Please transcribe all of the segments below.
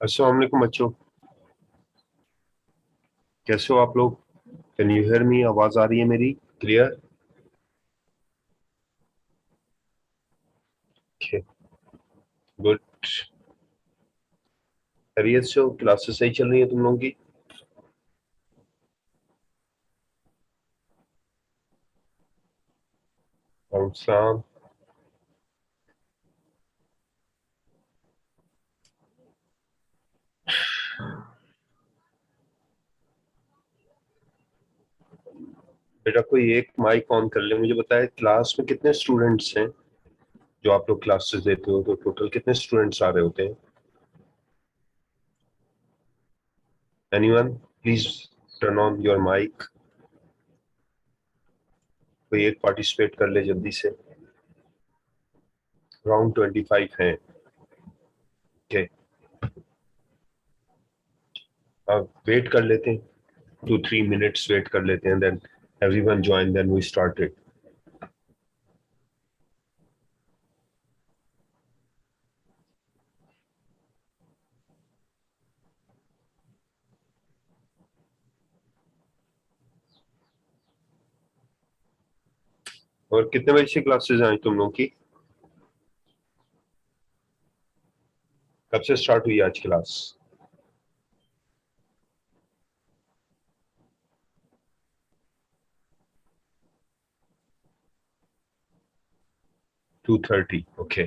अस्सलाम वालेकुम बच्चों, कैसे हो आप लोग? Can you hear me? आवाज आ रही है मेरी क्लियर? गुड। खैरियत से हो? क्लासेस सही चल रही है तुम लोगों की? सलाम। बेटा कोई एक माइक ऑन कर ले। मुझे बताए क्लास में कितने स्टूडेंट्स हैं जो आप लोग क्लासेस देते हो? तो टोटल कितने स्टूडेंट्स आ रहे होते हैं? Anyone? Please turn on your mic. कोई एक पार्टिसिपेट कर ले जल्दी से। अराउंड 25 हैं। ओके, अब वेट कर लेते हैं, 2-3 मिनट्स वेट कर लेते हैं, then everyone join, then we started. और कितने बजे से क्लासेस आई तुम लोग की? कब से स्टार्ट हुई आज class? 2:30। Okay.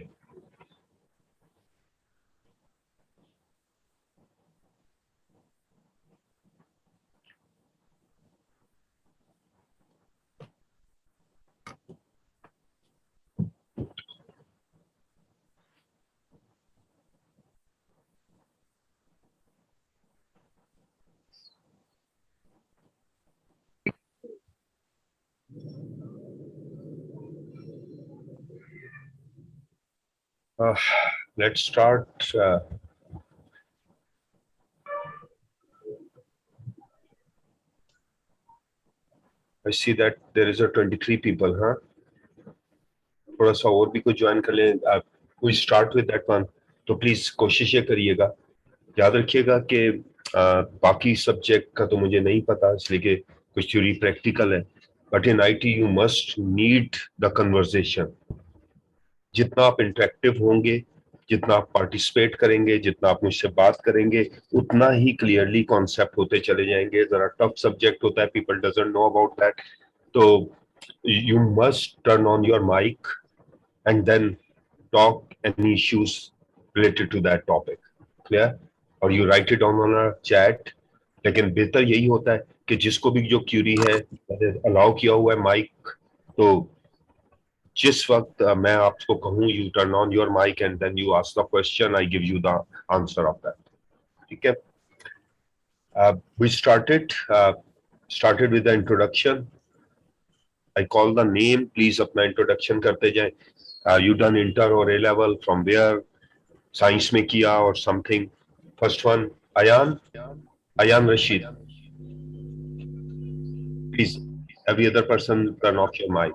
Let's start. I see that there is a 23 people, हाँ? थोड़ा सा और भी कुछ ज्वाइन कर लें। We start with that one. तो प्लीज कोशिश ये करिएगा, याद रखिएगा कि बाकी सब्जेक्ट का तो मुझे नहीं पता, इसलिए कि कुछ थ्योरी प्रैक्टिकल है, but in IT you must need the conversation. जितना आप इंटरेक्टिव होंगे, जितना आप पार्टिसिपेट करेंगे, जितना आप मुझसे बात करेंगे, उतना ही क्लियरली कॉन्सेप्ट होते चले जाएंगे। जरा टफ सब्जेक्ट होता है, people doesn't know about that, तो you must turn on your mic and then talk any issues related to that topic. Clear? और you write it down on a chat। लेकिन बेहतर यही होता है कि जिसको भी जो क्यूरी है, अलाउ किया हुआ है माइक, तो जिस वक्त मैं आपको कहूँ you turn on your mic and then you ask the question, I give you the answer of that. ठीक है? We started with the introduction. I call the name. Please अपना introduction करते जाएं. You done inter or A level from where? Science में किया or something. First one, Ayan Rashid. Please, every other person turn off your mic.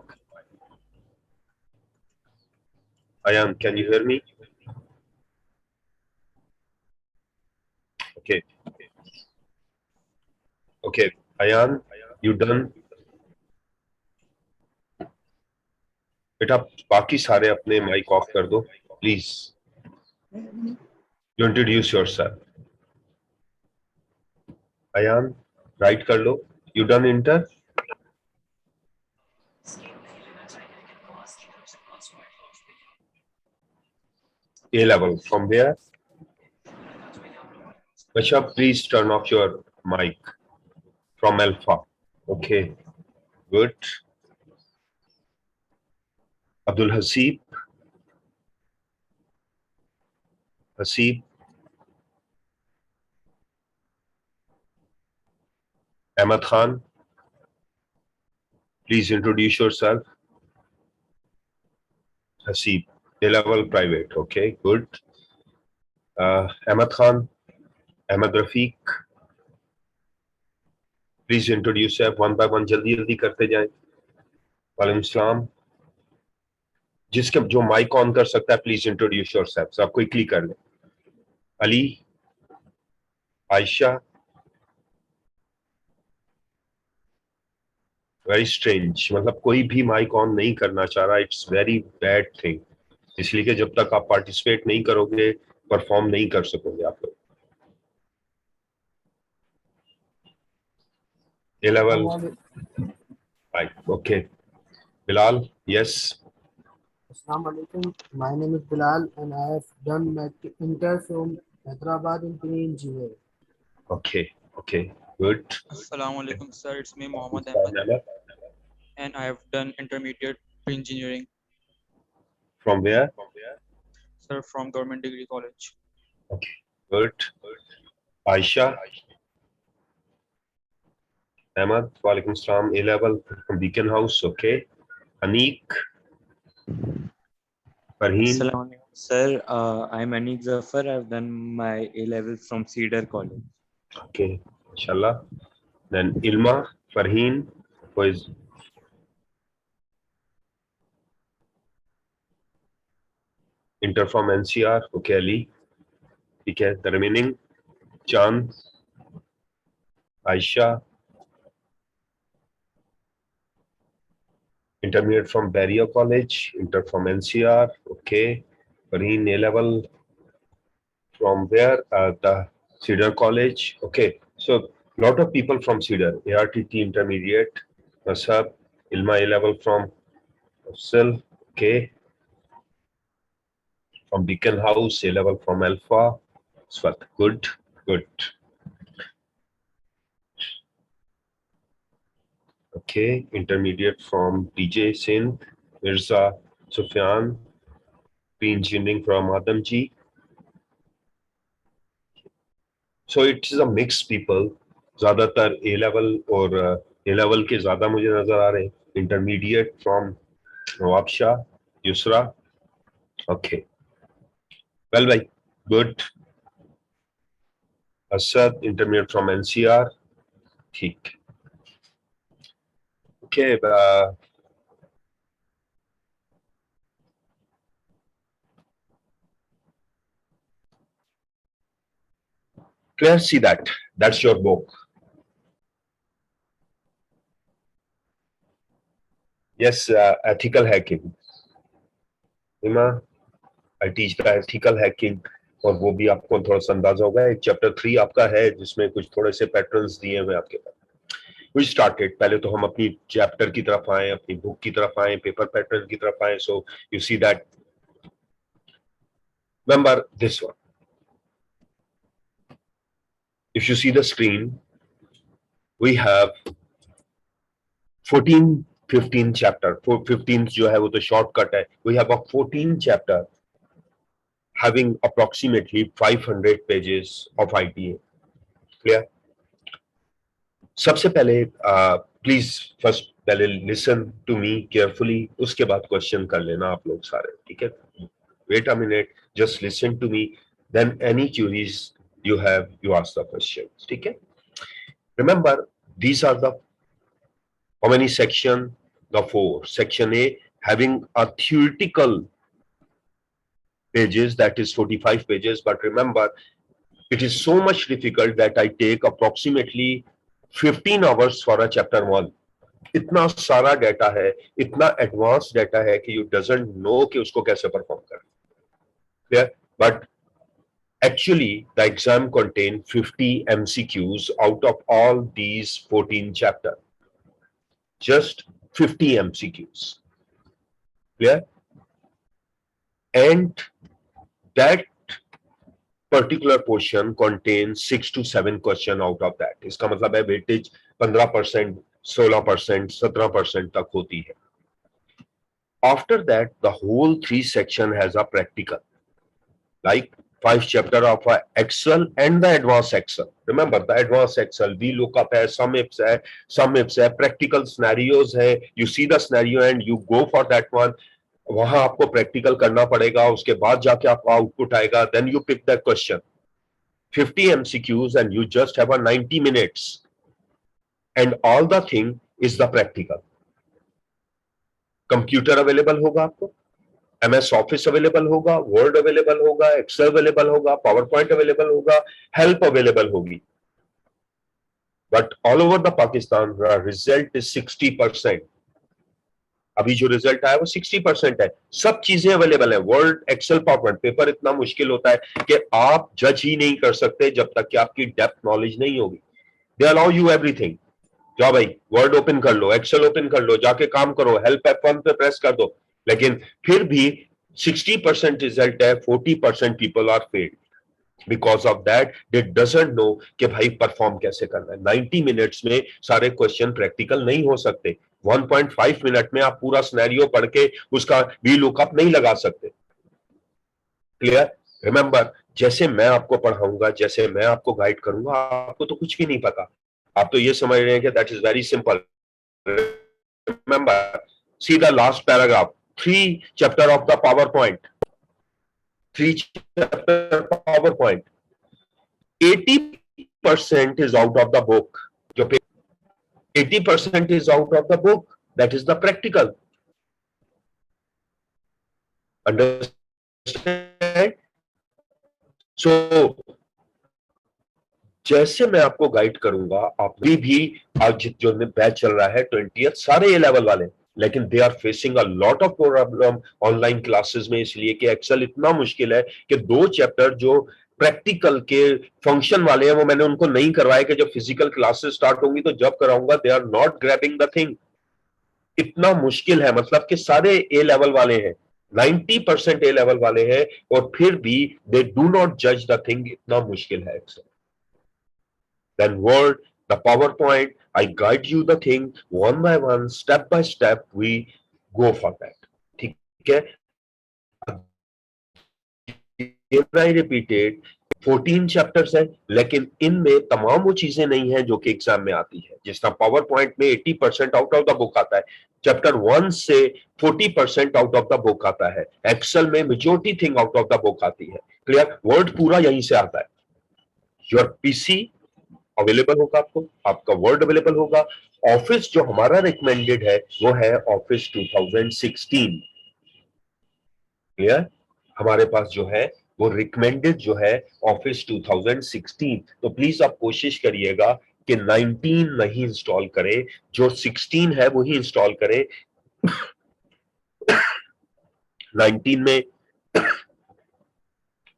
Ayan, can you hear me? Okay. Okay. Ayan, you done? बेटा बाकी सारे अपने mic off कर दो please you introduce yourself Ayan write कर लो you done inter A level from where Basha please turn off your mic from Alpha okay good Abdul Hasib Ahmad Khan please introduce yourself Hasib A level private okay good Ahmad Khan Ahmad Rafiq please introduce yourself one by one जल्दी जल्दी करते जाएं वालेकुम सलाम जिसके जो mic on कर सकता है प्लीज इंट्रोड्यूस योरसेल्फ सब क्विकली कर ले अली आयशा वेरी स्ट्रेंज मतलब कोई भी माइक ऑन नहीं करना चाह रहा इट्स वेरी बैड थिंग इसलिए कि जब तक आप पार्टिसिपेट नहीं करोगे परफॉर्म नहीं कर सकोगे आप लोग A level mike okay Bilal yes Assalamu alaikum. My name is Bilal and I have done my inter from Hyderabad in civil engineering. okay okay good Assalamu alaikum, sir. It's me, Mohammed Ahmed, and I have done intermediate pre-engineering, from where sir, from Government Degree College. okay good Aisha Ahmad walaikum salam A level from Beacon House okay Anik Farheen Assalamualaikum, sir. I'm Anik Zafar. I've done my A level from Cedar College. okay inshallah then Ilma Farheen who is inter from NCR okay Ali ठीक है the remaining Chand Aisha intermediate from Barrier College inter from NCR okay Farheen A level from where the Cedar College okay so lot of people from Cedar ARTT intermediate Masab Ilma A level from Sil okay from Beacon House A level from Alpha Swat good okay intermediate from DJ Sindh Mirza Sufyan pre-engineering from Adamji so it is a mixed people ज्यादातर A level और A level के ज्यादा मुझे नजर आ रहे हैं intermediate from Nawab Shah Yusra okay well bhai good Asad intermediate from NCR ठीक okay Claire see that's your book yes ethical hacking Ima I teach the ethical hacking और वो भी आपको थोड़ा सा अंदाजा होगा एक चैप्टर 3 आपका है जिसमें कुछ थोड़े से पैटर्न्स दिए हुए आपके पास वी स्टार्टेड पहले तो हम अपनी चैप्टर की तरफ आए अपनी बुक की तरफ आए पेपर पैटर्न की तरफ आए so you see that remember this one if you see the screen we have 14 15 chapter, 15 जो है वो तो शॉर्टकट है. We have a 14 chapter having approximately 500 pages of ITA. Clear? सबसे पहले प्लीज फर्स्ट पहले लिसन टू मी केयरफुली, उसके बाद क्वेश्चन कर लेना आप लोग सारे, ठीक है? Wait a minute, just listen to me, then any queries you have, you ask the questions, ठीक है? Remember, these are the how many section? The 4. Section A having a theoretical pages, that is 45 pages, but remember it is so much difficult that I take approximately 15 hours for a chapter 1. इतना सारा data है, इतना advance data है कि you doesn't know कि उसको कैसे perform करें. Clear? But actually the exam contain 50 MCQs out of all these 14 chapter. Just 50 MCQs. Clear? And that particular portion contains 6 to 7 question out of that. इसका मतलब है weightage 15%, 16%, 17% तक होती है. After that, the whole 3 section has a practical, like 5 chapter of Excel and the advanced Excel. Remember the advanced Excel, VLOOKUP है, sum ifs है, practical scenarios है. You see the scenario and you go for that one. वहां आपको practical करना पड़ेगा, उसके बाद जाके आपका आउटपुट आएगा. Then you pick the question, 50 MCQs and you just have a 90 minutes and all the thing is the practical. Computer available होगा आपको, MS ऑफिस अवेलेबल होगा, वर्ड अवेलेबल होगा, एक्सेल अवेलेबल होगा, पावर पॉइंट अवेलेबल होगा, help available होगी. But all over the Pakistan result is 60%. अभी जो result आया वो 60% है. सब चीजें अवेलेबल है, वर्ड, एक्सेल, पावरपॉइंट. पेपर इतना मुश्किल होता है कि आप जज ही नहीं कर सकते जब तक कि आपकी डेप्थ नॉलेज नहीं होगी. They allow you everything. जाओ भाई वर्ड ओपन कर लो, एक्सेल ओपन कर लो, जाके काम करो, हेल्प F1 पे प्रेस कर दो. लेकिन फिर भी 60% रिजल्ट है, 40% people are failed. Because of that they doesn't know कि भाई परफॉर्म कैसे करना है. 90 मिनट्स में सारे क्वेश्चन प्रैक्टिकल नहीं हो सकते. 1.5 मिनट में आप पूरा सिनेरियो पढ़ के उसका VLOOKUP नहीं लगा सकते. क्लियर? रिमेंबर, जैसे मैं आपको पढ़ाऊंगा, जैसे मैं आपको गाइड करूंगा, आपको तो कुछ भी नहीं पता. आप तो ये समझ रहे हैं कि that is very simple. Remember, see the last paragraph, 3 chapter of the power point. 3 chapter PowerPoint. 80% is out of the book. 80% is out of the book. That is the practical. Understand? So, जैसे मैं आपको guide करूंगा, आप भी आज जो batch चल रहा है 20th, सारे A लेवल वाले, लेकिन they are facing a lot of problem online classes में, इसलिए कि एक्सेल इतना मुश्किल है कि 2 चैप्टर जो प्रैक्टिकल के फंक्शन वाले हैं वो मैंने उनको नहीं करवाए कि जब फिजिकल क्लासेस स्टार्ट होंगी तो जब कराऊंगा they are not grabbing the thing. इतना मुश्किल है, मतलब कि सारे A लेवल वाले हैं, 90% A लेवल वाले हैं और फिर भी दे डू नॉट जज द थिंग. इतना मुश्किल है Excel. Then Word, the PowerPoint, I guide you the thing one by one, step by step. We go for that. ठीक है? I repeated, 14 चैप्टर्स हैं, लेकिन इनमें तमाम वो चीजें नहीं हैं जो कि एग्जाम में आती है. जिस तरह PowerPoint में 80% आउट ऑफ द बुक आता है, चैप्टर 1 से 40% आउट ऑफ द बुक आता है. एक्सेल में majority thing out of the book आती है. क्लियर? वर्ड पूरा यहीं से आता है. योर पीसी अवेलेबल होगा, आपका वर्ड अवेलेबल होगा. ऑफिस जो हमारा रिकमेंडेड है वो है ऑफिस 2016. क्लियर? हमारे पास जो है वो रिकमेंडेड जो है ऑफिस 2016. तो प्लीज आप कोशिश करिएगा कि 19 नहीं इंस्टॉल करें, जो 16 है वही इंस्टॉल करें. 19 में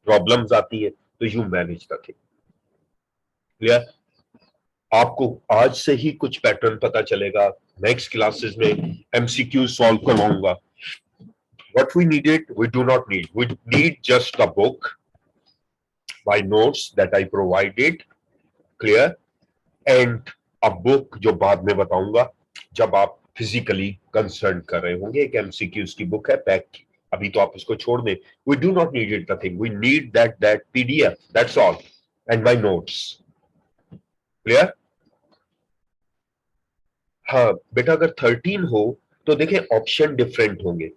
प्रॉब्लम्स आती है तो you manage the thing. Clear? आपको आज से ही कुछ पैटर्न पता चलेगा. नेक्स्ट क्लासेस में MCQ सॉल्व करवाऊंगा. What we needed, we do not need. We need just a book, my notes that I provided, clear, and a book जो बाद में बताऊंगा. जब आप फिजिकली कंसर्न कर रहे होंगे। एक एमसीक्यूज की बुक है पैक की, अभी तो आप उसको छोड़ दें। We do not need it nothing, we need that PDF, that's all, and my notes. Clear? हाँ बेटा, अगर 13 हो तो देखें ऑप्शन डिफरेंट होंगे।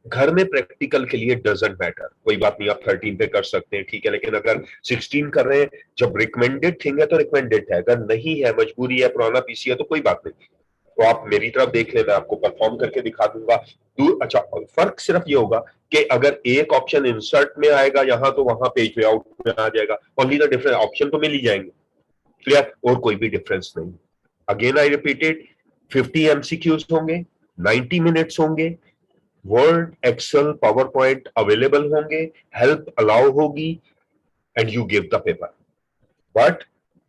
घर में प्रैक्टिकल के लिए डजंट मैटर, कोई बात नहीं, आप 13 पे कर सकते हैं, ठीक है। लेकिन अगर 16 कर रहे हैं, जब रिकमेंडेड थिंग है तो रिकमेंडेड है, अगर नहीं है, मजबूरी है, पुराना पीसी है, तो कोई बात नहीं, तो आप मेरी तरफ देख ले, मैं आपको परफॉर्म करके दिखा दूंगा। अच्छा, फर्क सिर्फ ये होगा कि अगर एक ऑप्शन इंसर्ट में आएगा यहां, तो वहां पेज लेआउट में आ जाएगा। ओनली द डिफरेंस, ऑप्शन तो मिल ही जाएंगे। क्लियर? और कोई भी डिफरेंस नहीं। अगेन आई रिपीटेड, 50 एमसीक्यूज होंगे, 90 मिनट्स होंगे, Word, Excel, power point available होंगे, हेल्प अलाउ होगी, and you give the paper. But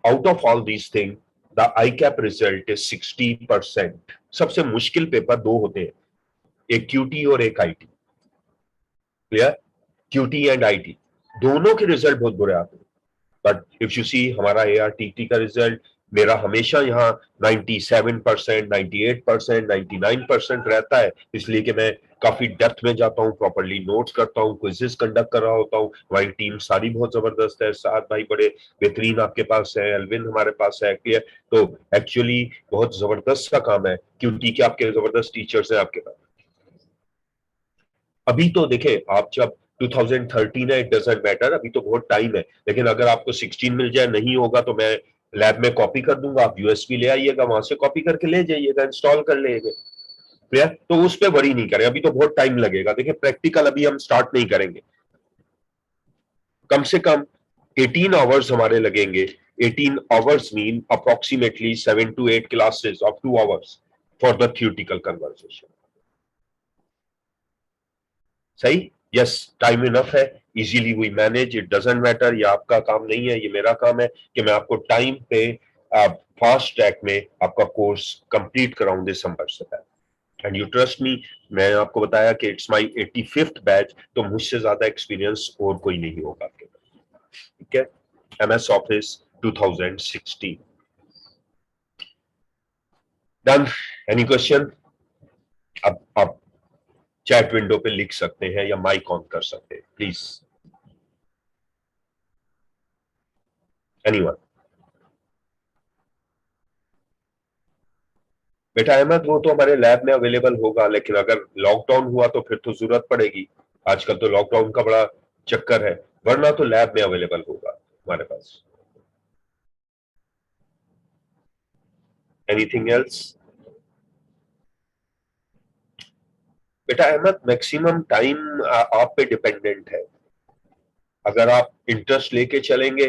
out of all these thing, the ICAP result is 60%। सबसे मुश्किल पेपर दो होते हैं, एक QT और एक IT। Clear? QT and IT दोनों के रिजल्ट बहुत बुरे आते हैं। बट इफ यू सी हमारा ARTT का रिजल्ट, मेरा हमेशा यहाँ 97%, 98%, 99% रहता है, इसलिए कि मैं काफी डेप्थ में जाता हूँ, प्रॉपर्ली नोट्स करता हूँ, क्विजेस कंडक्ट कर रहा होता हूँ। हमारी टीम सारी बहुत जबरदस्त है, 7 भाई बड़े बेहतरीन आपके पास है, एल्विन हमारे पास है। क्लियर? तो एक्चुअली बहुत जबरदस्त का काम है, क्योंकि कि आपके जबरदस्त टीचर्स हैं आपके पास। अभी तो देखें, आप जब 2013 है, इट डजंट मैटर, अभी तो बहुत टाइम है। लेकिन अगर आपको 16 मिल जाए, नहीं होगा तो मैं लैब में कॉपी कर दूंगा, आप यूएसबी ले आइएगा, वहां से कॉपी करके ले जाइएगा, इंस्टॉल कर लेंगे। क्लियर? तो उस पर वरी नहीं करें, अभी तो बहुत टाइम लगेगा। देखिए प्रैक्टिकल अभी हम स्टार्ट नहीं करेंगे, कम से कम 18 आवर्स हमारे लगेंगे। 18 hours mean approximately 7 to 8 classes of 2 hours for the theoretical conversation. सही? यस, टाइम इनफ है, easily we manage, it doesn't matter. ये आपका काम नहीं है, ये मेरा काम है कि मैं आपको टाइम पे फास्ट ट्रैक में आपका कोर्स कंप्लीट कराऊं दिसंबर से पहले। एंड यू ट्रस्ट मी, मैं आपको बताया कि इट्स माय 85th बैच, तो मुझसे ज्यादा एक्सपीरियंस और कोई नहीं होगा आपके पास। ठीक है? MS office 2016 done. Any question? अब आप चैट विंडो पे लिख सकते हैं या माइक ऑन कर सकते हैं, प्लीज। एनीवन? बेटा अहमद, वो तो हमारे लैब में अवेलेबल होगा, लेकिन अगर लॉकडाउन हुआ तो फिर तो जरूरत पड़ेगी। आजकल तो लॉकडाउन का बड़ा चक्कर है, वरना तो लैब में अवेलेबल होगा हमारे पास। Anything else? बेटा अहमद, मैक्सिमम टाइम आप पे डिपेंडेंट है। अगर आप इंटरेस्ट लेके चलेंगे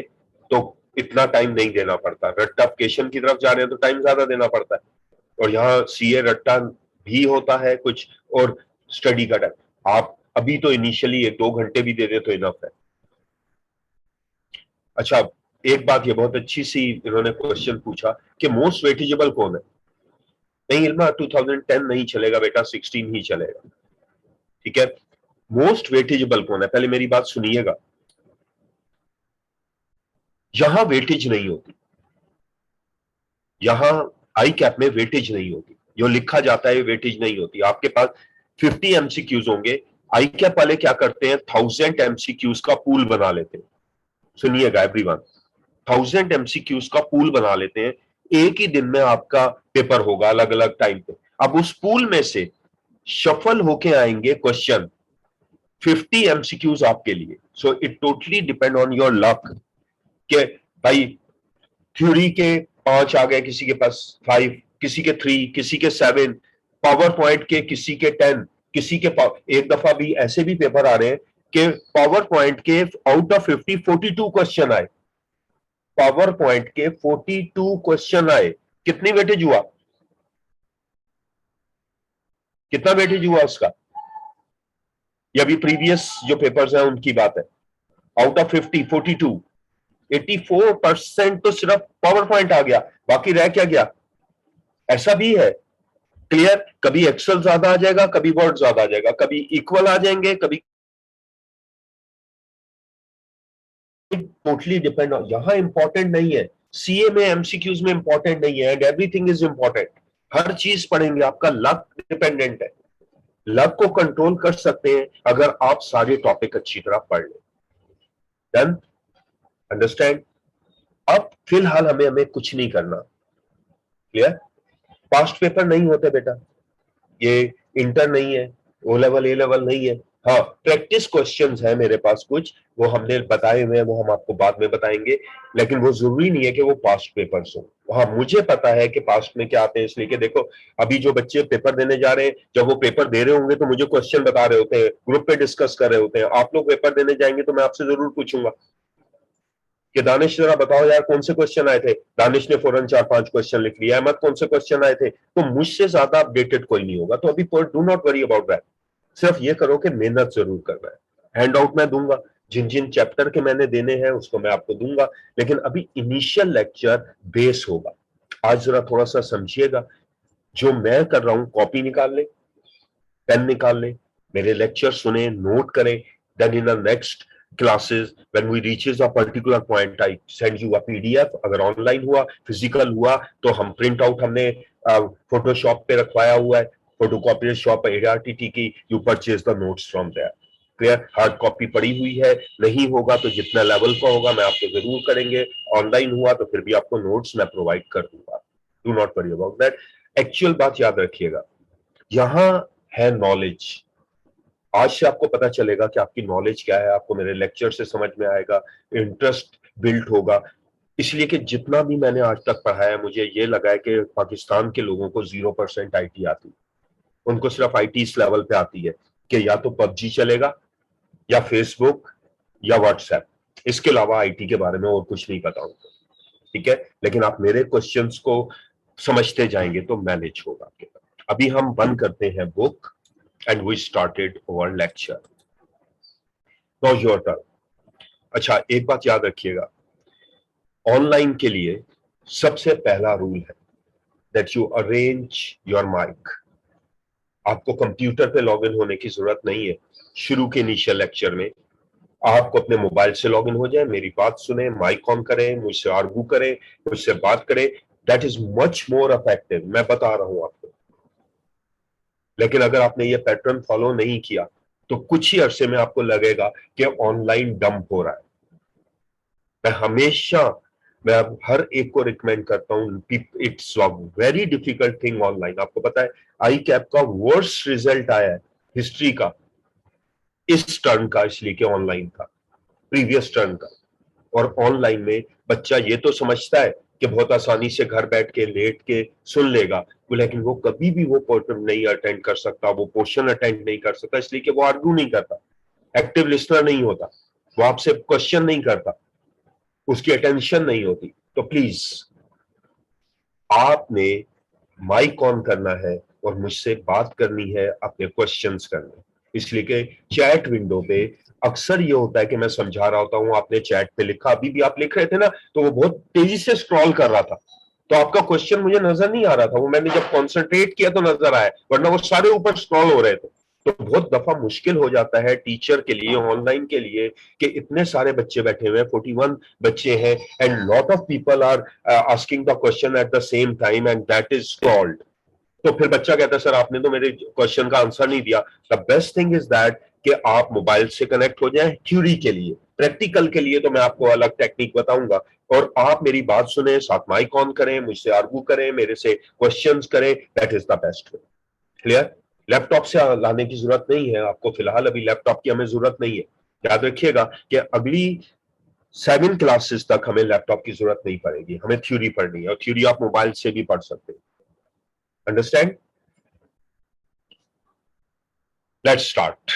तो इतना टाइम नहीं देना पड़ता। रट्टाफिकेशन की तरफ जा रहे हैं तो टाइम ज्यादा देना पड़ता है, और यहाँ CA रट्टा भी होता है कुछ, और स्टडी का टाइम। आप अभी तो इनिशियली 1-2 घंटे भी दे दे तो इनफ है। अच्छा, एक बात, ये बहुत अच्छी सी इन्होंने क्वेश्चन पूछा कि मोस्ट वेटेजेबल कौन है। नहीं इल्मा, 2010 नहीं चलेगा बेटा, 16 ही चलेगा। ठीक है? मोस्ट वेटेजेबल कौन है, पहले मेरी बात सुनिएगा। यहां वेटेज नहीं होती, यहां ICAP में वेटेज नहीं होती, जो लिखा जाता है वेटेज नहीं होती। आपके पास 50 MCQs होंगे, ICAP वाले क्या करते हैं, 1000 MCQs का पूल बना लेते हैं। सुनिएगा एवरीवन, 1000 MCQs का पूल बना लेते हैं। एक ही दिन में आपका पेपर होगा अलग अलग टाइम पे। अब उस पूल में से शफल होके आएंगे क्वेश्चन, 50 MCQs आपके लिए। So it totally depend on your luck कि भाई थ्योरी के 5 आ गए, किसी के पास 5, किसी के 3, किसी के 7, पावर पॉइंट के किसी के 10, किसी के एक दफा भी ऐसे भी पेपर आ रहे हैं कि पावर पॉइंट के आउट ऑफ 50 42 क्वेश्चन आए। पावर पॉइंट के 42 क्वेश्चन आए, कितनी वेटेज हुआ, कितना वेटेज हुआ उसका? ये अभी प्रीवियस जो पेपर्स हैं उनकी बात है। आउट ऑफ 50 42, 84% तो सिर्फ पावर पॉइंट आ गया, बाकी रह क्या गया? ऐसा भी है। क्लियर? कभी एक्सेल ज्यादा आ जाएगा, कभी वर्ड ज्यादा आ जाएगा, कभी इक्वल आ जाएंगे, कभी टोटली डिपेंड। यहां इंपॉर्टेंट नहीं है, CA में MCQs में इंपॉर्टेंट नहीं है, एंड एवरीथिंग इज इंपॉर्टेंट। हर चीज पढ़ेंगे, आपका लक डिपेंडेंट है। लक को कंट्रोल कर सकते हैं अगर आप सारे टॉपिक अच्छी तरह पढ़ लें। डन? अंडरस्टैंड? अब फिलहाल हमें कुछ नहीं करना। क्लियर? पास्ट पेपर नहीं होते बेटा, ये इंटर नहीं है, ओ लेवल ए लेवल नहीं है। हाँ, प्रैक्टिस क्वेश्चंस है मेरे पास कुछ, वो हमने बताए हुए हैं, वो हम आपको बाद में बताएंगे, लेकिन वो जरूरी नहीं है कि वो पास्ट पेपर्स हो। हाँ, मुझे पता है कि पास्ट में क्या आते हैं, इसलिए कि देखो अभी जो बच्चे पेपर देने जा रहे हैं, जब वो पेपर दे रहे होंगे तो मुझे क्वेश्चन बता रहे होते हैं, ग्रुप पे डिस्कस कर रहे होते हैं। आप लोग पेपर देने जाएंगे तो मैं आपसे जरूर पूछूंगा कि दानिश जरा बताओ यार कौन से क्वेश्चन आए थे। दानिश ने फौरन 4-5 क्वेश्चन लिख लिया। अहमद कौन से क्वेश्चन आए थे? तो मुझसे ज्यादा अपडेटेड कोई नहीं होगा। तो अभी do not worry about that. सिर्फ ये करो कि मेहनत जरूर करना है। हैंड आउट मैं दूंगा, जिन जिन चैप्टर के मैंने देने हैं उसको मैं आपको दूंगा, लेकिन अभी इनिशियल लेक्चर बेस होगा। आज जरा थोड़ा सा समझिएगा, जो मैं कर रहा हूं कॉपी निकाल ले, पेन निकाल ले, मेरे लेक्चर सुने, नोट करें। Then in the next classes when we reaches a particular point I send you a PDF। अगर ऑनलाइन हुआ, फिजिकल हुआ, तो हम प्रिंट आउट हमने फोटोशॉप पे रखवाया हुआ है, फोटोकॉपी शॉप ARTT की, you purchase the notes from there. Clear? Hard copy पड़ी हुई है, नहीं होगा तो जितना लेवल का होगा मैं आपको जरूर करेंगे। ऑनलाइन हुआ तो फिर भी आपको नोट्स मैं प्रोवाइड कर दूंगा। Do not worry about that. Actual बात याद रखिएगा, यहां है नॉलेज। आज से आपको पता चलेगा कि आपकी नॉलेज क्या है, आपको मेरे लेक्चर से समझ में आएगा, इंटरेस्ट बिल्ड होगा। इसलिए कि जितना भी मैंने आज तक पढ़ा है, मुझे ये लगा है कि पाकिस्तान के लोगों को 0% आईटी आती है। उनको सिर्फ आईटी इस लेवल पे आती है कि या तो पबजी चलेगा, या फेसबुक, या व्हाट्सएप। इसके अलावा आईटी के बारे में और कुछ नहीं पता उनको। ठीक है? लेकिन आप मेरे क्वेश्चंस को समझते जाएंगे तो मैनेज होगा। अभी हम बंद करते हैं book and we started our lecture. Now your turn. अच्छा, एक बात याद रखिएगा, ऑनलाइन के लिए सबसे पहला रूल है that you arrange your mic। आपको कंप्यूटर पे लॉगिन होने की जरूरत नहीं है। शुरू के इनिशियल लेक्चर में आपको अपने मोबाइल से लॉगिन हो जाए, मेरी बात सुने, माइक ऑन करें, मुझसे आर्गू करें, मुझसे बात करें। That is much more effective, मैं बता रहा हूं आपको। लेकिन अगर आपने ये पैटर्न फॉलो नहीं किया तो कुछ ही अरसे में आपको लगेगा कि ऑनलाइन डंप हो रहा है। मैं अब हर एक को रिकमेंड करता हूं, it's a very difficult thing online. आपको पता है आई कैप का वर्स्ट रिजल्ट आया है हिस्ट्री का इस टर्न का, इसलिए कि ऑनलाइन था, प्रीवियस टर्न का। और ऑनलाइन में बच्चा ये तो समझता है कि बहुत आसानी से घर बैठ के लेट के सुन लेगा, लेकिन वो कभी भी वो पोर्शन नहीं अटेंड कर सकता, वो पोर्शन अटेंड नहीं कर सकता, इसलिए कि वो आर्ग्यू नहीं करता, एक्टिव लिसनर नहीं होता, वो आपसे क्वेश्चन नहीं करता, उसकी अटेंशन नहीं होती। तो प्लीज आपने माइक ऑन करना है और मुझसे बात करनी है, अपने क्वेश्चंस करने। इसलिए कि चैट विंडो पे अक्सर ये होता है कि मैं समझा रहा होता हूं, आपने चैट पे लिखा, अभी भी आप लिख रहे थे ना, तो वो बहुत तेजी से स्क्रॉल कर रहा था, तो आपका क्वेश्चन मुझे नजर नहीं आ रहा था। वो मैंने जब कॉन्सेंट्रेट किया तो नजर आया, वरना वो सारे ऊपर स्क्रॉल हो रहे थे। तो बहुत दफा मुश्किल हो जाता है टीचर के लिए, ऑनलाइन के लिए, कि इतने सारे बच्चे बैठे हुए हैं, 41 बच्चे हैं, and lot of people are asking the question at the same time, and that is called. तो फिर बच्चा कहता है सर आपने तो मेरे क्वेश्चन का आंसर नहीं दिया। The best thing is that कि आप मोबाइल से कनेक्ट हो जाएं थ्योरी के लिए। प्रैक्टिकल के लिए तो मैं आपको अलग टेक्निक बताऊंगा, और आप मेरी बात सुने, साथ माइक ऑन करें, मुझसे आर्गू करें, मेरे से क्वेश्चंस करें, that is the best way. Clear? Laptop से लाने की जरूरत नहीं है आपको, फिलहाल अभी लैपटॉप की हमें जरूरत नहीं है। याद रखिएगा कि अगली 7 क्लासेस तक हमें लैपटॉप की जरूरत नहीं पड़ेगी, हमें थ्योरी पढ़नी है, और थ्योरी आप मोबाइल से भी पढ़ सकते हैं। अंडरस्टैंड? Let's start.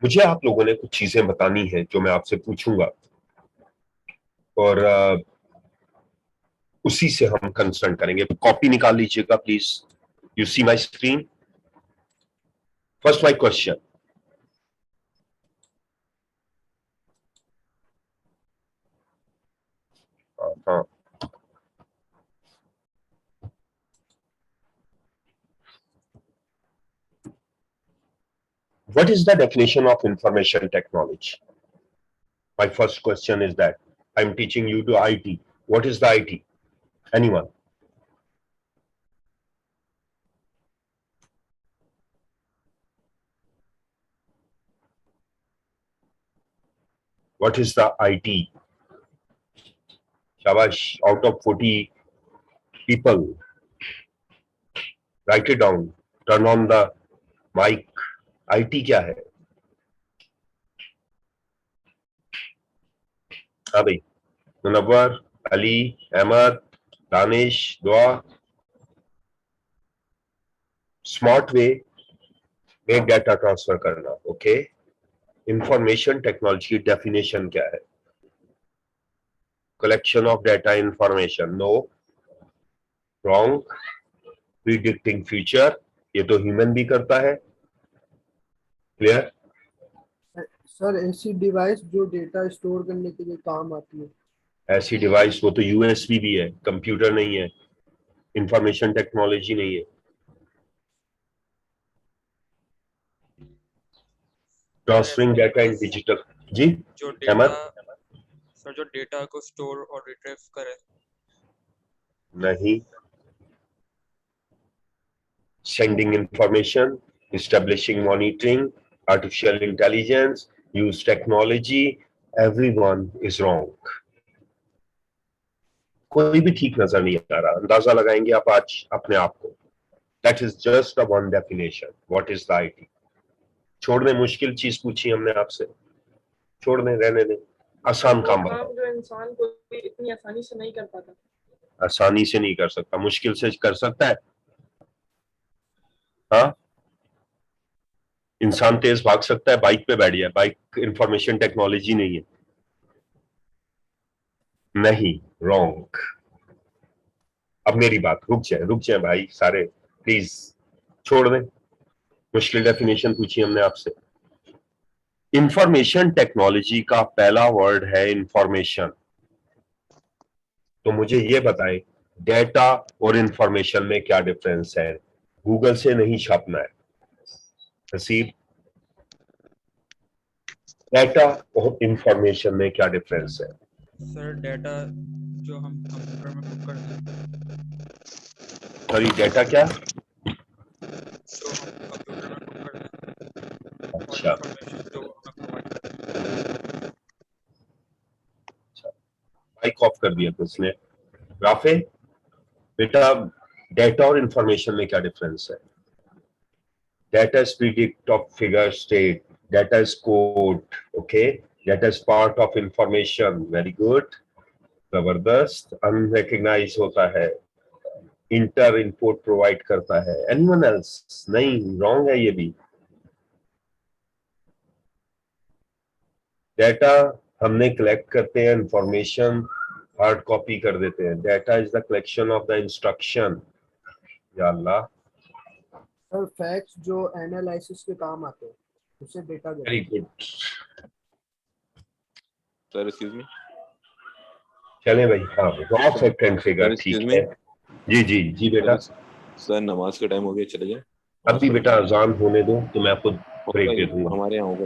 मुझे आप लोगों ने कुछ चीजें बतानी है जो मैं आपसे पूछूंगा, और उसी से हम कंसर्न करेंगे। कॉपी निकाल लीजिएगा please. You see my screen. First my question, हाँ, What is the definition of information technology? My first question is that I'm teaching you to IT. What is the IT? Anyone? What is the IT? Shabash, out of 40 people, write it down. Turn on the mic. IT क्या है? हाँ भाई, मुनव्वर, अली, अहमद, दानिश, दुआ. Smart way में data transfer करना. Okay, information technology की definition क्या है? Collection of data information. No, wrong. Predicting future, ये तो ह्यूमन भी करता है. क्लियर? सर ऐसी डिवाइस जो डेटा स्टोर करने के लिए काम आती है. ऐसी डिवाइस, वो तो यूएसबी भी है, कंप्यूटर नहीं है, इंफॉर्मेशन टेक्नोलॉजी नहीं है. Transferring data in digital. जी जो अहमद? डेटा सर जो डेटा को स्टोर और रिट्रीव करे. नहीं. Sending information, establishing monitoring, artificial intelligence, use technology, everyone is wrong. कोई भी ठीक नजर नहीं आ रहा. अंदाजा लगाएंगे आप आज अपने आप को. That is just a one definition. What is the IT? छोड़ दें, मुश्किल चीज पूछी हमने आपसे. छोड़ दें, रहने दें. आसान काम बताओ. जो इंसान को इतनी आसानी से नहीं कर पाता. आसानी से नहीं कर सकता, मुश्किल से कर सकता है. हाँ, इंसान तेज भाग सकता है, बाइक पे बैठ जाए. बाइक इंफॉर्मेशन टेक्नोलॉजी नहीं है. नहीं, रॉन्ग. अब मेरी बात, रुक जाए भाई सारे, प्लीज छोड़ दें. मुश्किल डेफिनेशन पूछी हमने आपसे. इंफॉर्मेशन टेक्नोलॉजी का पहला वर्ड है इंफॉर्मेशन. तो मुझे ये बताएं, डेटा और इंफॉर्मेशन में क्या डिफरेंस है? गूगल से नहीं छापना है. नसीब, डेटा और इंफॉर्मेशन में क्या डिफरेंस है? सर डेटा जो हम कंप्यूटर में पुट करते हैं. सॉरी, डेटा क्या? जो हम कंप्यूटर में पुट करते हैं. और अच्छा, इंफॉर्मेशन जो हमें प्रोवाइड करते हैं. माइक ऑफ कर दिया तो उसने. राफे बेटा, डेटा और इंफॉर्मेशन में क्या डिफरेंस है? Data is predict of figure state. Data is code. Okay, data is part of information. Very good, जबरदस्त. अनरिकग्नाइज होता है, इंटर इनपुट प्रोवाइड करता है. Anyone else? नहीं, रॉन्ग है ये भी. डेटा हमने कलेक्ट करते हैं, इंफॉर्मेशन हार्ड कॉपी कर देते हैं. Data is the collection of the instruction. या अल्लाह, सर फैक्ट्स जो एनालिसिस के काम आते हैं उसे डेटा कहते वेरी हैं. गुड. Sir excuse me. चले भाई. हाँ, raw fact and figure, Sir, ठीक excuse है. me. जी बेटा. सर नमाज का टाइम हो गया, चले जाए. अभी बेटा अजान होने दो तो मैं खुद ब्रेक दे दूंगा. हमारे यहाँ होगा.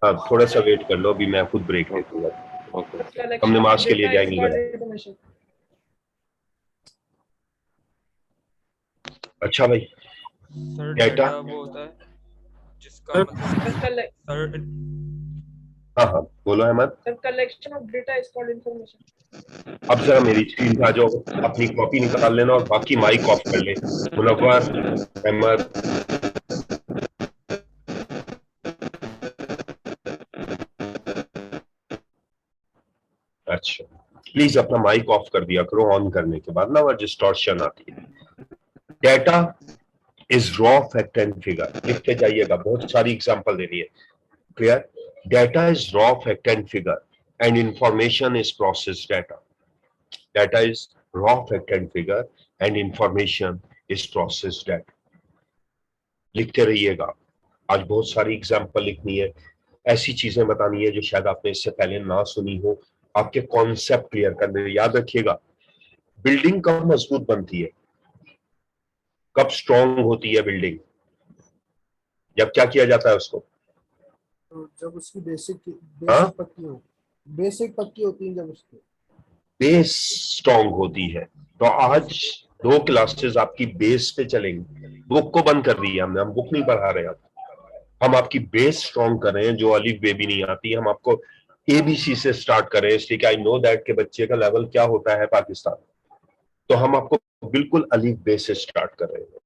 हाँ, थोड़ा सा वेट कर लो, अभी मैं खुद ब्रेक दे दूंगा. ओके. हम नमाज के लिए जाएंगे बेटा. अच्छा भाई, सर डेटा? डेटा वो होता है जिसका सर सर हाँ, बोलो Ahmad. Collection of data is called information. अब जरा मेरी स्क्रीन पे आ जाओ, अपनी कॉपी निकाल लेना और बाकी माइक ऑफ कर ले. मुनव्वर, अहमद. अच्छा, प्लीज अपना माइक ऑफ कर दिया करो ऑन करने के बाद ना, वो डिस्टॉर्शन आती है. Data is raw fact and figure. लिखते जाइएगा, बहुत सारी एग्जांपल देनी है. Clear? Data is raw fact and figure and information is process data. Data is raw fact and figure and information is processed data. लिखते रहिएगा. आज बहुत सारी एग्जांपल लिखनी है, ऐसी चीजें बतानी है जो शायद आपने इससे पहले ना सुनी हो. आपके कॉन्सेप्ट क्लियर करने. याद रखिएगा, बिल्डिंग कब मजबूत बनती है, कब स्ट्रॉन्ग होती है बिल्डिंग? जब क्या किया जाता है उसको? तो जब उसकी बेसिक हाँ? बेसिक पक्की होती है जब उसकी। बेस स्ट्रांग होती है। तो आज 2 क्लासेस आपकी बेस पे चलेंगी। बुक को बंद कर दिया हमने, हम बुक नहीं पढ़ा रहे अब। हम आपकी बेस स्ट्रांग कर रहे हैं। जो अलिफ बे भी नहीं आती, हम आपको एबीसी से स्टार्ट कर रहे हैं, इसलिए कि आई नो दैट के बच्चे का लेवल क्या होता है पाकिस्तान। तो हम आपको बिल्कुल अलिफ बे से स्टार्ट कर रहे हैं,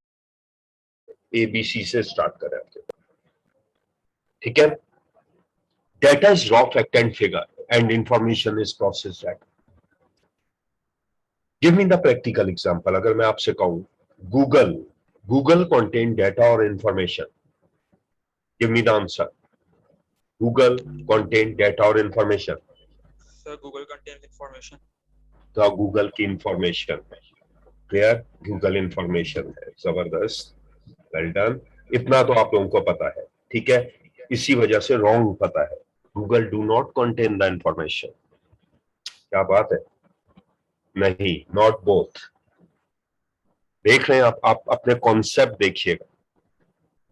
एबीसी से स्टार्ट कर रहे हैं। ठीक है। Data is raw fact and figure and information is processed at. Give me the practical example. अगर मैं आपसे कहूं गूगल गूगल कंटेन डेटा और information, give me the answer. Google contain data और information. Sir, Google contains information. तो Google की information clear, Google information है। जबरदस्त, वेल डन। इतना तो आप लोगों को पता है, ठीक है। इसी वजह से रॉन्ग पता है। Google do not contain the information. क्या बात है, नहीं, नॉट बोथ। देख रहे हैं आप अपने कॉन्सेप्ट देखिएगा।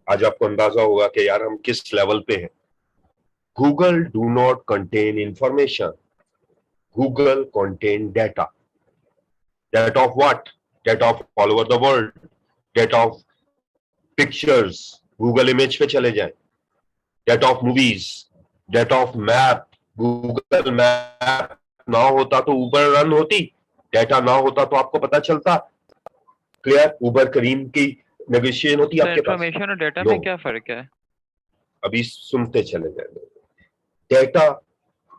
आज आपको अंदाजा होगा कि यार हम किस लेवल पे हैं। Google do not contain information, Google contain data. Data of what? Data of all over the world, data of pictures, Google image पे चले जाएं, data of movies, data of map. Google map ना होता तो उबर run होती, data ना होता तो आपको पता चलता। क्लियर, उबर करीम की नेगोशिएशन होती सर आपके पास। इंफॉर्मेशन और डेटा No. में क्या फर्क है? अभी सुनते चले जाएंगे। Data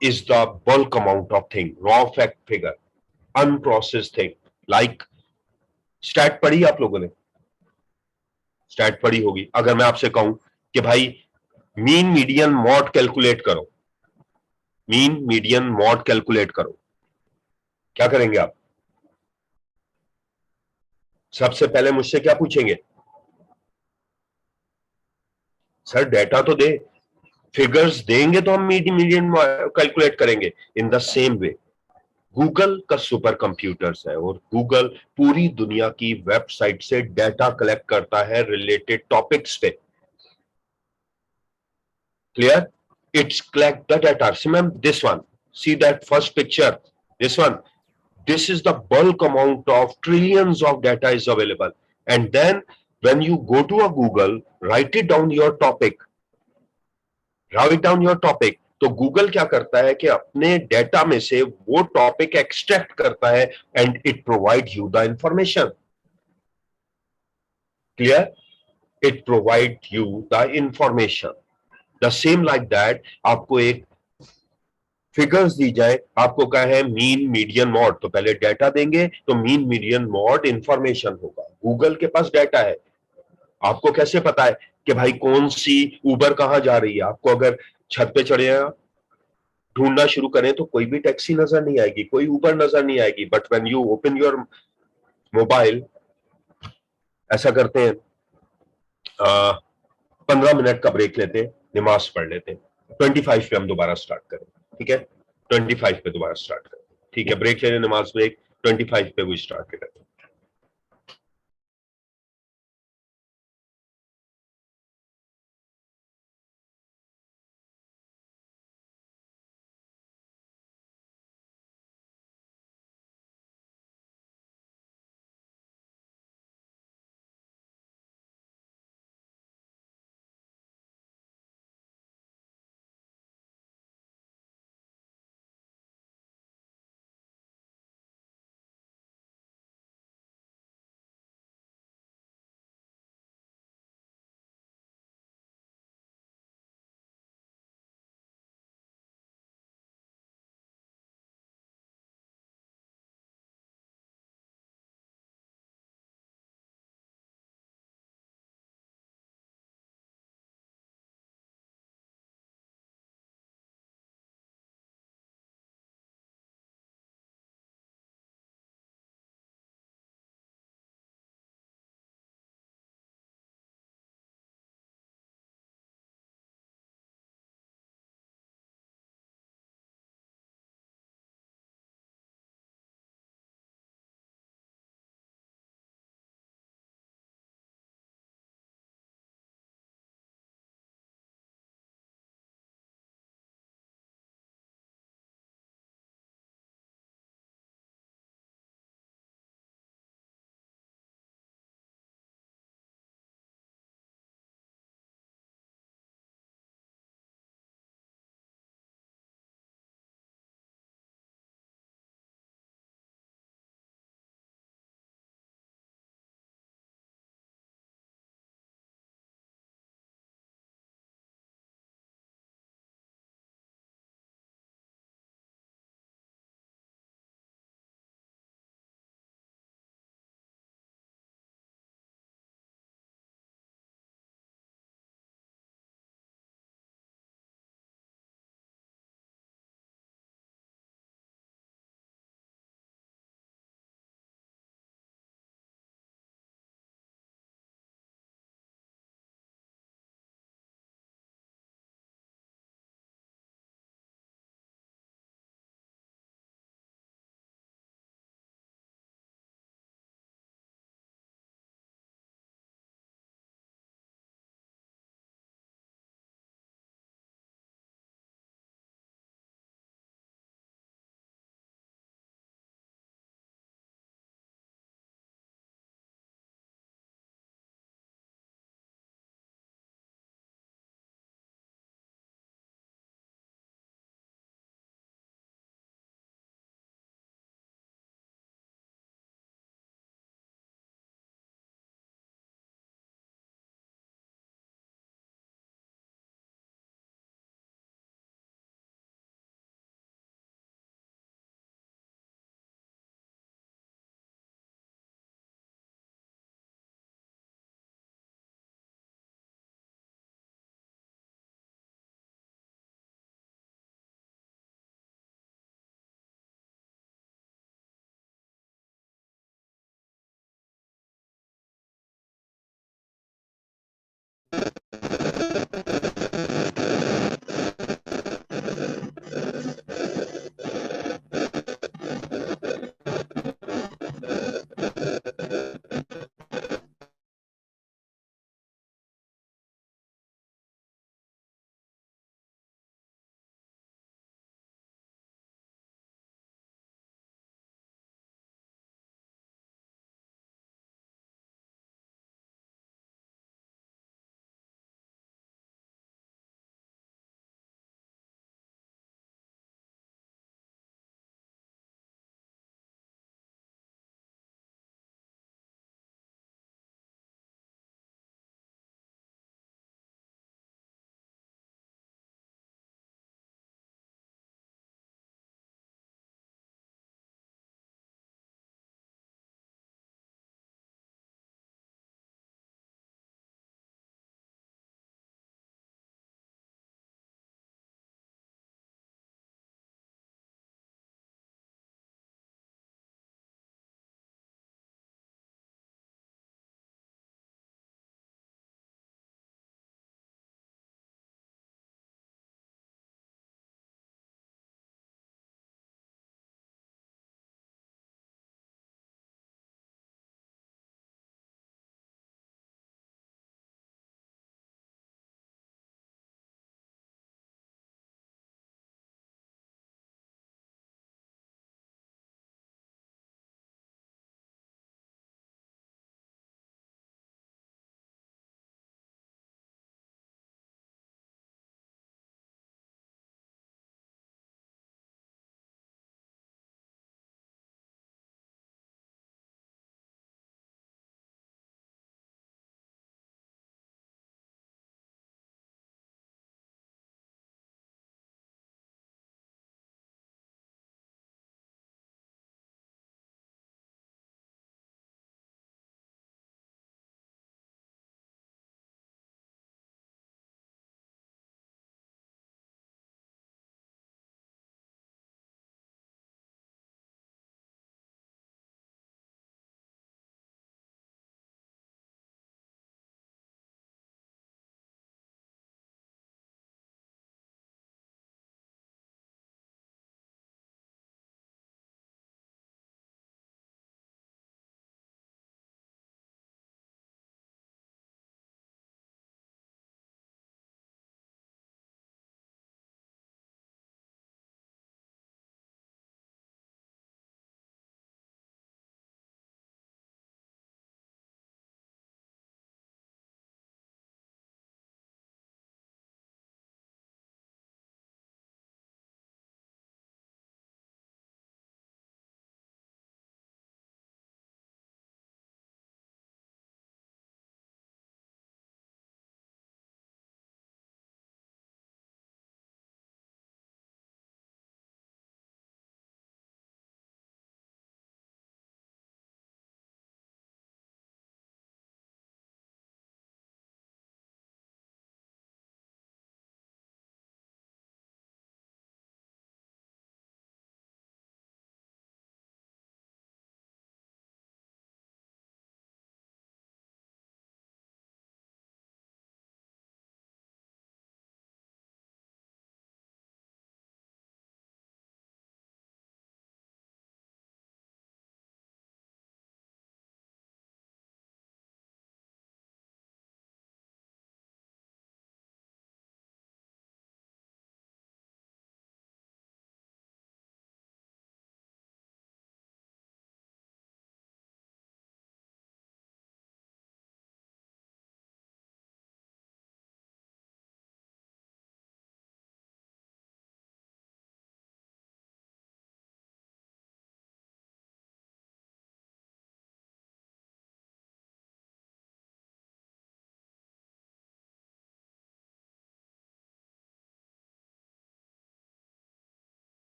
is the bulk amount of thing, raw fact figure, unprocessed thing, like stat पढ़ी आप लोगों ने? स्टैट पढ़ी होगी। अगर मैं आपसे कहूं कि भाई मीन मीडियन मॉड कैलकुलेट करो, मीन मीडियन मॉड कैलकुलेट करो, क्या करेंगे आप? सबसे पहले मुझसे क्या पूछेंगे? सर डेटा तो दे, फिगर्स देंगे तो हम मीडियन कैलकुलेट करेंगे। In the same way Google का सुपर कंप्यूटर्स है और गूगल पूरी दुनिया की वेबसाइट से डेटा कलेक्ट करता है रिलेटेड टॉपिक्स पे। Clear? It's collect the data. Ma'am this one, see that first picture, this one, this is the bulk amount of trillions of data is available, and then when you go to a Google, write it down your topic, write down your topic। तो Google क्या करता है कि अपने data में से वो topic extract करता है and it provide you the information. Clear? It provide you the information. The same like that, आपको एक फिगर्स दी जाए, आपको कहा है मीन मीडियन मॉड, तो पहले डेटा देंगे तो मीन मीडियन मॉड इंफॉर्मेशन होगा। गूगल के पास डेटा है, आपको कैसे पता है कि भाई कौन सी उबर कहां जा रही है? आपको अगर छत पे चढ़े ढूंढना शुरू करें तो कोई भी टैक्सी नजर नहीं आएगी, कोई उबर नजर नहीं आएगी। But when you open your mobile, ऐसा करते हैं 15 मिनट का ब्रेक लेते हैं, नमाज पढ़ लेते हैं, 25 पे हम दोबारा स्टार्ट करें। ठीक है, 25 पे दोबारा स्टार्ट करें। ठीक है, ब्रेक लेने, नमाज ब्रेक, 25 पे वो स्टार्ट करें।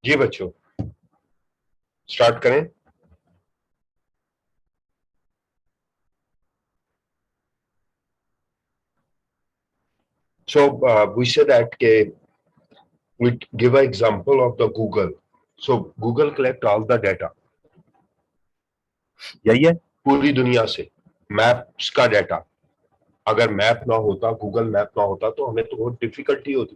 जी बच्चों, स्टार्ट करें। So we said that we give an example of the Google. So Google collect all the data. यही है पूरी दुनिया से मैप्स का डाटा। अगर मैप ना होता, गूगल मैप ना होता तो हमें तो बहुत डिफिकल्टी होती।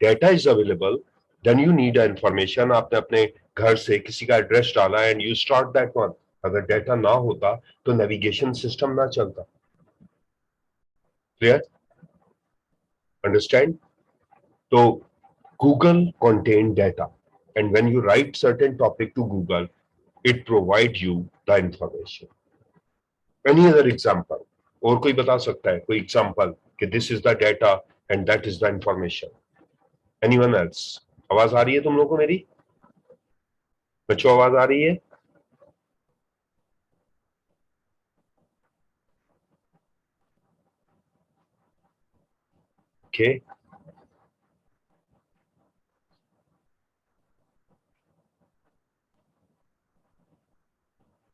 Data is available, then you need information. आपने अपने घर से किसी का एड्रेस डाला and you start that one. अगर डाटा ना होता तो नेविगेशन सिस्टम ना चलता। क्लियर? अंडरस्टैंड? तो Google contain data, and when you write certain topic to Google, it provide you the information. Any other example? और कोई बता सकता है कोई example कि this is the data and that is the information? Anyone else? आवाज आ रही है तुम लोगों को मेरी? बच्चों आवाज आ रही है? Okay.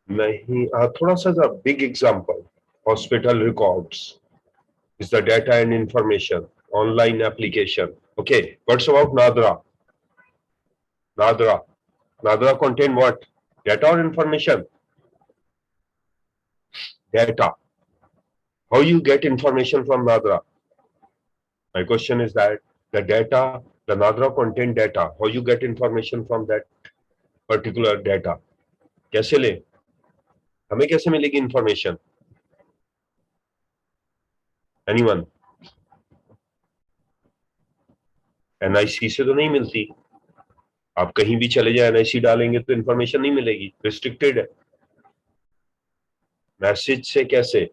नहीं, थोड़ा सा big example. Hospital records is the data and information. Online application. Okay, what's about Nadra? Nadra contain what? Data or information? Data. How you get information from Nadra? My question is that the data, the Nadra contain data. How you get information from that particular data? कैसे ले? हमें कैसे मिलेगी information? Anyone? NIC से तो नहीं मिलती। आप कहीं भी चले जाए NIC डालेंगे तो information नहीं मिलेगी, restricted है। मैसेज से कैसे?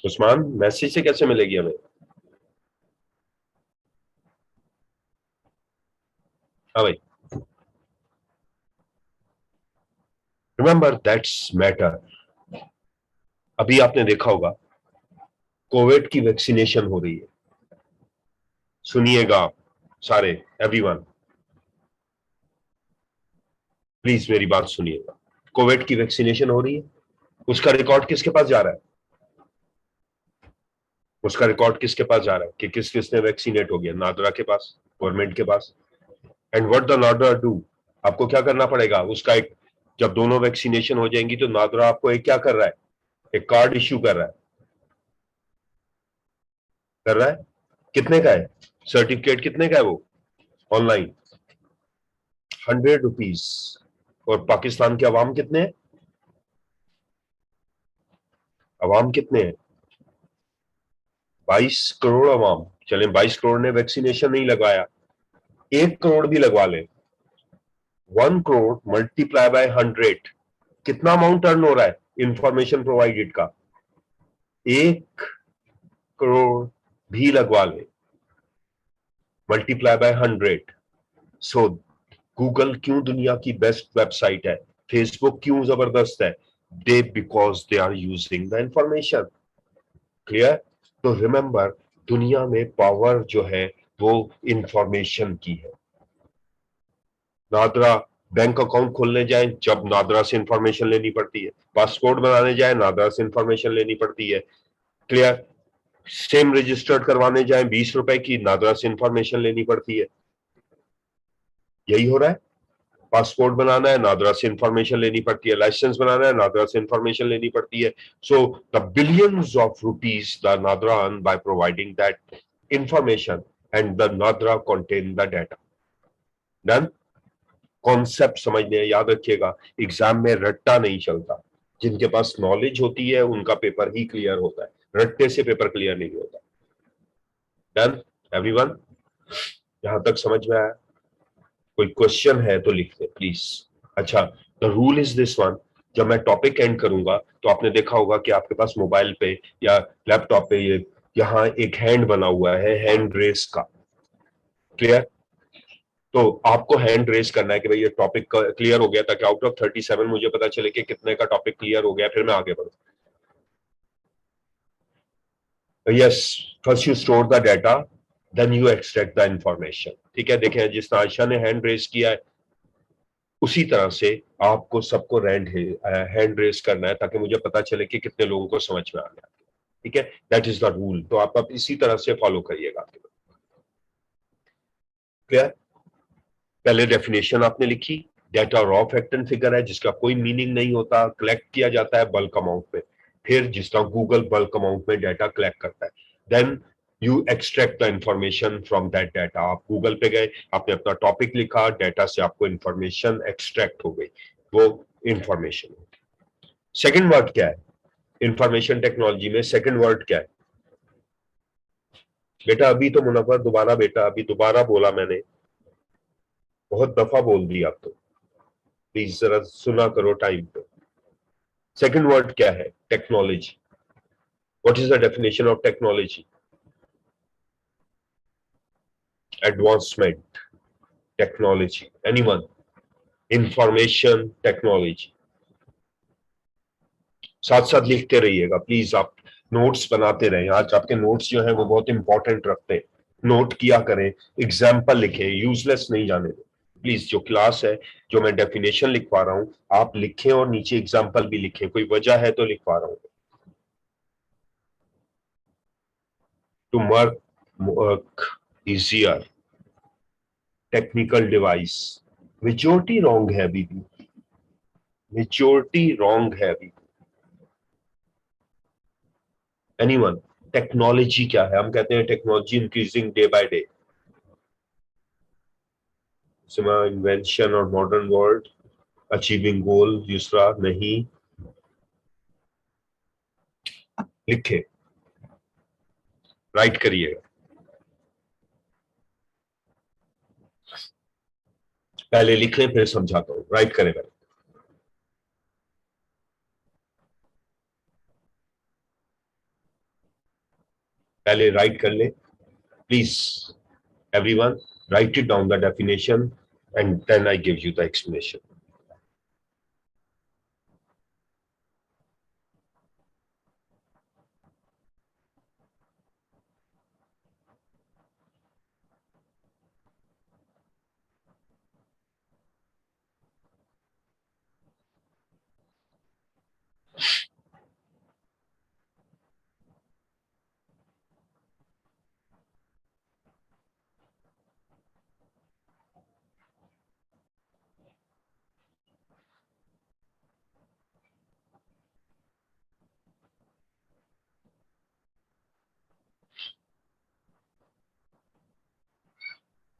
उस्मान, मैसेज से कैसे मिलेगी हमें? हाँ भाई। Remember that's matter. अभी आपने देखा होगा कोविड की वैक्सीनेशन हो रही है। सुनिएगा सारे, एवरीवन प्लीज मेरी बात सुनिएगा। कोविड की वैक्सीनेशन हो रही है, उसका रिकॉर्ड किसके पास जा रहा है? उसका रिकॉर्ड किसके पास जा रहा है कि किस किसने वैक्सीनेट हो गया? नादरा के पास, गवर्नमेंट के पास। And what the NADRA do? आपको क्या करना पड़ेगा? उसका एक, जब दोनों वैक्सीनेशन हो जाएंगी तो नादरा आपको एक क्या कर रहा है? एक कार्ड इश्यू कर रहा है। कितने का है सर्टिफिकेट? कितने का है वो? Online 100 rupees. और पाकिस्तान के अवाम कितने हैं? अवाम कितने हैं? 22 करोड़ अवाम। चलें 22 करोड़ ने वैक्सीनेशन नहीं लगवाया, 1 करोड़ भी लगवा ले। 1 करोड़ मल्टीप्लाई बाय 100, कितना अमाउंट अर्न हो रहा है इंफॉर्मेशन प्रोवाइडेड का? 1 करोड़ भी लगवा ले, मल्टीप्लाई बाय 100। सो गूगल क्यों दुनिया की बेस्ट वेबसाइट है? फेसबुक क्यों जबरदस्त है? They because they are using the information. Clear? तो रिमेंबर, दुनिया में पावर जो है वो इंफॉर्मेशन की है। नादरा बैंक अकाउंट खोलने जाएं, जब नादरा से इंफॉर्मेशन लेनी पड़ती है। पासपोर्ट बनाने जाए, नादरा से इंफॉर्मेशन लेनी पड़ती है। क्लियर? सेम रजिस्टर्ड करवाने जाएं 20 रुपए की, नादरा से इंफॉर्मेशन लेनी पड़ती है। यही हो रहा है। पासपोर्ट बनाना है, नादरा से इंफॉर्मेशन लेनी पड़ती है। लाइसेंस बनाना है, नादरा से इंफॉर्मेशन लेनी पड़ती है। So the billions of rupees the NADRA earn by providing that information and the NADRA contain the data. Done? Concept समझने, याद रखिएगा, एग्जाम में रट्टा नहीं चलता। जिनके पास नॉलेज होती है उनका पेपर ही क्लियर होता है, रट्टे से पेपर क्लियर नहीं होता। Done everyone? यहां तक समझ में आया? कोई क्वेश्चन है तो लिख दे प्लीज। अच्छा, the rule is this one. जब मैं टॉपिक एंड करूंगा तो आपने देखा होगा कि आपके पास मोबाइल पे या लैपटॉप पे ये यहाँ एक हैंड बना हुआ है, हैंड रेस का। क्लियर? तो आपको हैंड रेस करना है कि भाई ये टॉपिक क्लियर हो गया, ताकि आउट ऑफ 37 मुझे पता चले कि कितने का टॉपिक क्लियर हो गया, फिर मैं आगे बढ़ू। Yes, first you store the data, then you extract the information. ठीक है, देखें जिस तरह आयशा ने हैंड रेज किया है उसी तरह से आपको सबको हैंड रेज करना है ताकि मुझे पता चले कि कितने लोगों को समझ में आ गया। ठीक है, दैट इज द रूल। तो आप अब इसी तरह से फॉलो करिएगा। क्लियर? पहले डेफिनेशन आपने लिखी, data raw fact and figure है जिसका कोई मीनिंग नहीं होता, कलेक्ट किया जाता है बल्क अमाउंट में। फिर जिस तरह गूगल बल्क अमाउंट में डाटा कलेक्ट करता है, then you extract the information from that data. आप गूगल पे गए, आपने अपना टॉपिक लिखा, डाटा से आपको इंफॉर्मेशन एक्सट्रैक्ट हो गई, वो इंफॉर्मेशन। सेकंड वर्ड क्या है इंफॉर्मेशन टेक्नोलॉजी में? सेकंड वर्ड क्या है बेटा? अभी तो मुनव्वर दोबारा, बेटा अभी दोबारा बोला मैंने, बहुत दफा बोल दी आप तो, प्लीज जरा सुना करो टाइम पे। सेकंड वर्ड क्या है? Technology. What is the definition of technology? Advancement technology. Anyone? Information technology. साथ साथ लिखते रहिएगा प्लीज, आप नोट्स बनाते रहें। आज आपके नोट्स जो हैं वो बहुत इंपॉर्टेंट रखते हैं, नोट किया करें, एग्जाम्पल लिखें, यूजलेस नहीं जाने दें प्लीज। जो क्लास है, जो मैं डेफिनेशन लिखवा रहा हूं, आप लिखें और नीचे एग्जाम्पल भी लिखें, कोई वजह है तो लिखवा रहा हूं। To work easier, technical device. Majority wrong है अभी भी, मेजोरिटी रॉन्ग है अभी। एनीवन? टेक्नोलॉजी क्या है? हम कहते हैं technology increasing day by day. Invention और मॉडर्न वर्ल्ड, अचीविंग गोल। दूसरा नहीं लिखे, राइट करिएगा। पहले लिख लें फिर समझाता हूं, राइट करें पहले। पहले राइट कर ले please everyone, write it down the definition and then I give you the explanation.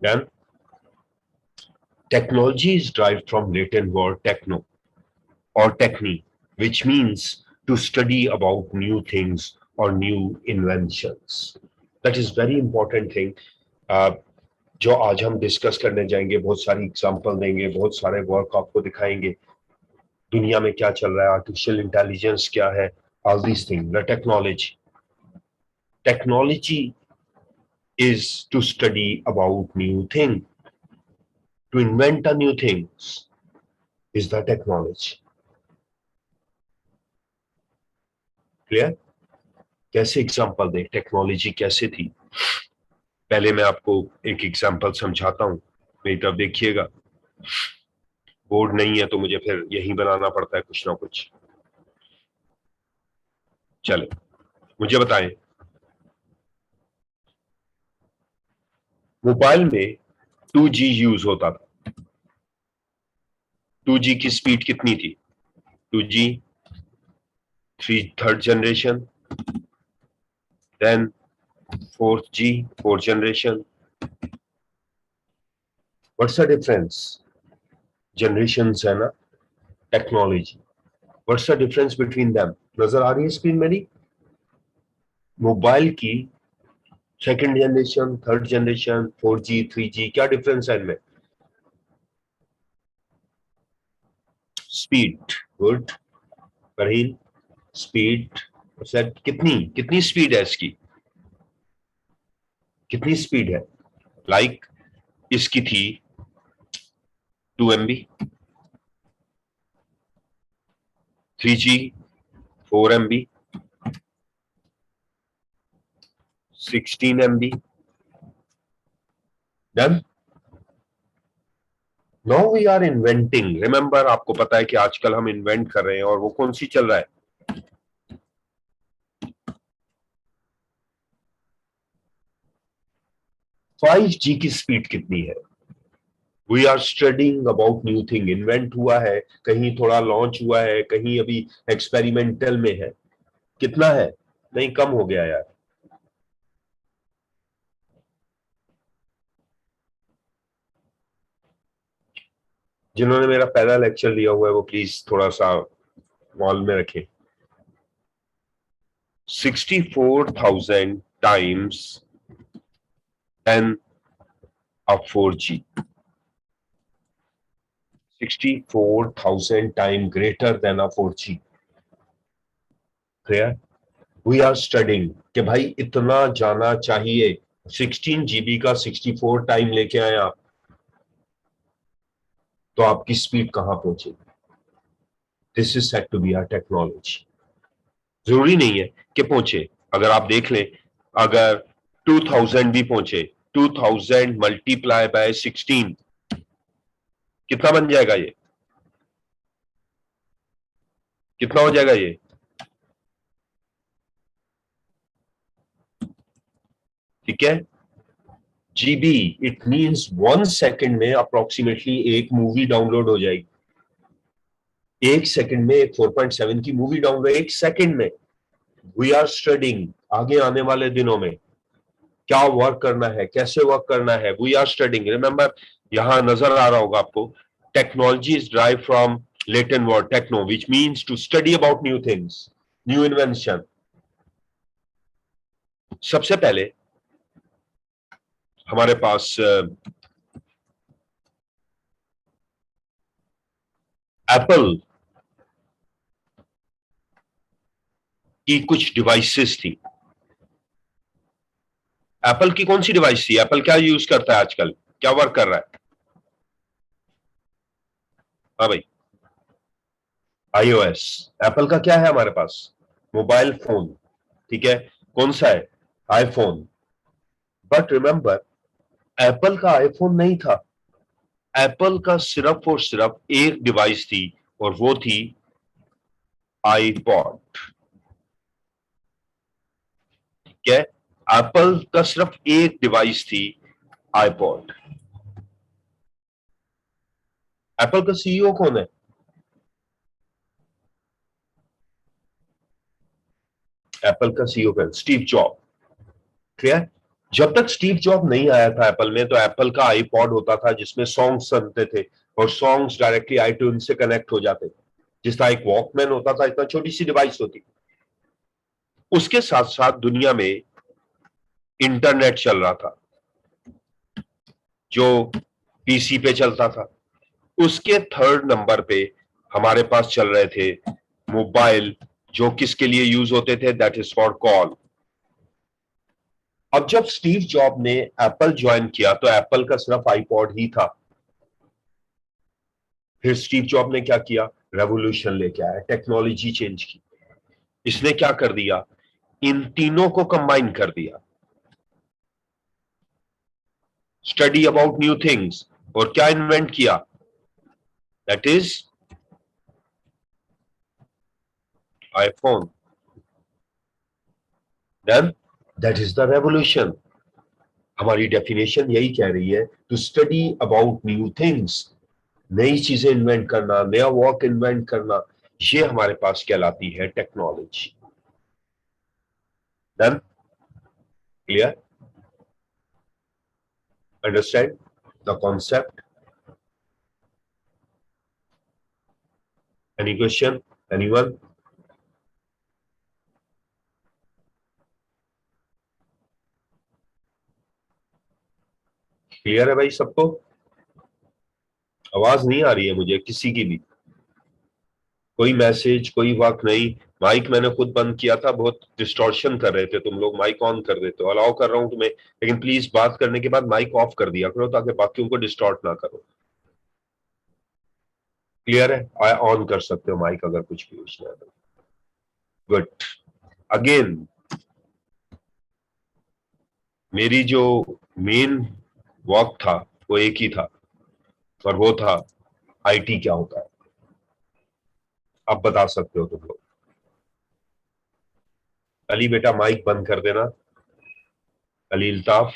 Then technology is derived from Latin word techno or techni, which means to study about new things or new inventions. That is very important thing. जो आज हम discuss करने जाएंगे, बहुत सारी example देंगे, बहुत सारे वर्क आपको दिखाएंगे, दुनिया में क्या चल रहा है, आर्टिफिशियल इंटेलिजेंस क्या है, all these things. The technology is to study about new thing, to invent a new things is the technology. Clear? कैसे एग्जांपल दें, टेक्नोलॉजी कैसे थी? पहले मैं आपको एक एग्जांपल समझाता हूं, मेरी तरफ देखिएगा। बोर्ड नहीं है तो मुझे फिर यही बनाना पड़ता है कुछ ना कुछ। चले, मुझे बताएं, मोबाइल में 2G यूज होता था। 2G की स्पीड कितनी थी? 2G, third generation, then 4G, fourth generation. What's the difference? Generations है ना, technology. What's the difference between them? नजर आ रही है स्क्रीन मेरी? मोबाइल की second generation, third generation, 4G, 3G, क्या डिफरेंस है इनमें? Speed. Good Farheen, speed. Set कितनी कितनी स्पीड है इसकी? कितनी स्पीड है? लाइक इसकी थी 2 MB, 3G 4 MB, 16 MB, done. Now we are inventing. Remember, आपको पता है कि आजकल हम इन्वेंट कर रहे हैं, और वो कौन सी चल रहा है? 5G की स्पीड कितनी है? We are studying about new thing. Invent हुआ है, कहीं थोड़ा लॉन्च हुआ है, कहीं अभी एक्सपेरिमेंटल में है। कितना है? नहीं, कम हो गया यार। जिन्होंने मेरा पहला लेक्चर लिया हुआ है वो प्लीज थोड़ा सा वॉल में रखें। 64,000 times 10 of 4G. 64,000 times greater than a 4G. Clear? We are studying कि भाई इतना जाना चाहिए। 16 GB का 64 टाइम लेके आए आप, तो आपकी स्पीड कहां पहुंचेगी? This is set to be our technology. जरूरी नहीं है कि पहुंचे। अगर आप देख लें, अगर 2000 भी पहुंचे, 2000 मल्टीप्लाई बाय 16 कितना बन जाएगा? ये कितना हो जाएगा? ये ठीक है, जीबी। इट मींस 1 सेकंड में अप्रोक्सीमेटली एक मूवी डाउनलोड हो जाएगी। 1 सेकंड में एक 4.7 की मूवी डाउनलोड, 1 सेकंड में। वी आर स्टडिंग आगे आने वाले दिनों में क्या वर्क करना है, कैसे वर्क करना है। We are studying. रिमेंबर, यहां नजर आ रहा होगा आपको, technology is drive from Latin word techno, which means to study about new things, new invention. सबसे पहले हमारे पास एप्पल की कुछ डिवाइसेस थी। एप्पल की कौन सी डिवाइस थी? एप्पल क्या यूज करता है आजकल, क्या वर्क कर रहा है? हाँ भाई, iOS। एप्पल का क्या है हमारे पास? Mobile phone. ठीक है, कौन सा है? आईफोन। बट रिमेंबर, एप्पल का आईफोन नहीं था। एप्पल का सिर्फ और सिर्फ एक डिवाइस थी, और वो थी आईपॉड। ठीक है, एप्पल का सिर्फ एक डिवाइस थी, आईपॉड। एप्पल का सीईओ कौन है? एप्पल का सीईओ कौन? Steve job. क्लियर? जब तक स्टीव जॉब नहीं आया था एप्पल में, तो एप्पल का आईपॉड होता था जिसमें सॉन्ग्स सुनते थे, और सॉन्ग्स डायरेक्टली आईट्यून से कनेक्ट हो जाते थे। जिस तरह एक वॉकमैन होता था, इतना छोटी सी डिवाइस होती। उसके साथ साथ दुनिया में इंटरनेट चल रहा था, जो पीसी पे चलता था। उसके थर्ड नंबर पे हमारे पास चल रहे थे मोबाइल, जो किसके लिए यूज होते थे? That is for call. अब जब स्टीव जॉब ने एप्पल ज्वाइन किया, तो एप्पल का सिर्फ आईपॉड ही था। फिर स्टीव जॉब ने क्या किया? रेवोल्यूशन लेके आया, टेक्नोलॉजी चेंज की। इसने क्या कर दिया? इन तीनों को कंबाइन कर दिया। स्टडी अबाउट न्यू थिंग्स, और क्या इन्वेंट किया? That is iPhone. Then that is the revolution. हमारी डेफिनेशन यही कह रही है, to study about new things. नई चीजें इन्वेंट करना, नया वर्क इन्वेंट करना, ये हमारे पास कहलाती है technology. Done? Clear? Understand the concept? Any question? Anyone? Clear है भाई सबको? आवाज नहीं आ रही है मुझे किसी की भी, कोई मैसेज, कोई वर्क नहीं। माइक मैंने खुद बंद किया था, बहुत डिस्टॉर्शन कर रहे थे तुम लोग। माइक ऑन कर देते हो, अलाउ कर रहा हूं तुम्हें, लेकिन प्लीज बात करने के बाद माइक ऑफ कर दिया करो, ताकि बाकियों को डिस्टॉर्ट ना करो। क्लियर है? ऑन कर सकते हो माइक अगर कुछ भी पूछना है। गुड। अगेन, मेरी जो मेन वर्क था वो एक ही था, और वो था आईटी क्या होता है। अब बता सकते हो तुम लोग। अली बेटा माइक बंद कर देना। अली अल्ताफ,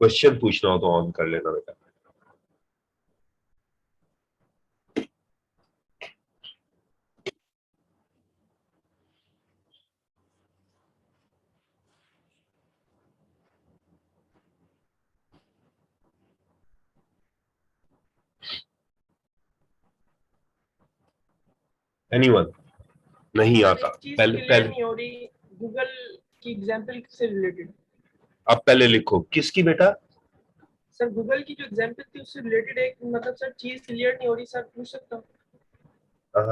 क्वेश्चन पूछना हो तो ऑन कर लेना बेटा। एनीवन? नहीं आता? चीज पहले क्लियर पहले नहीं हो रही, गूगल की एग्जांपल से रिलेटेड। अब पहले लिखो किसकी बेटा? सर गूगल की जो एग्जांपल थी उससे रिलेटेड एक मतलब सर चीज क्लियर नहीं हो रही सर, पूछ सकता हूँ?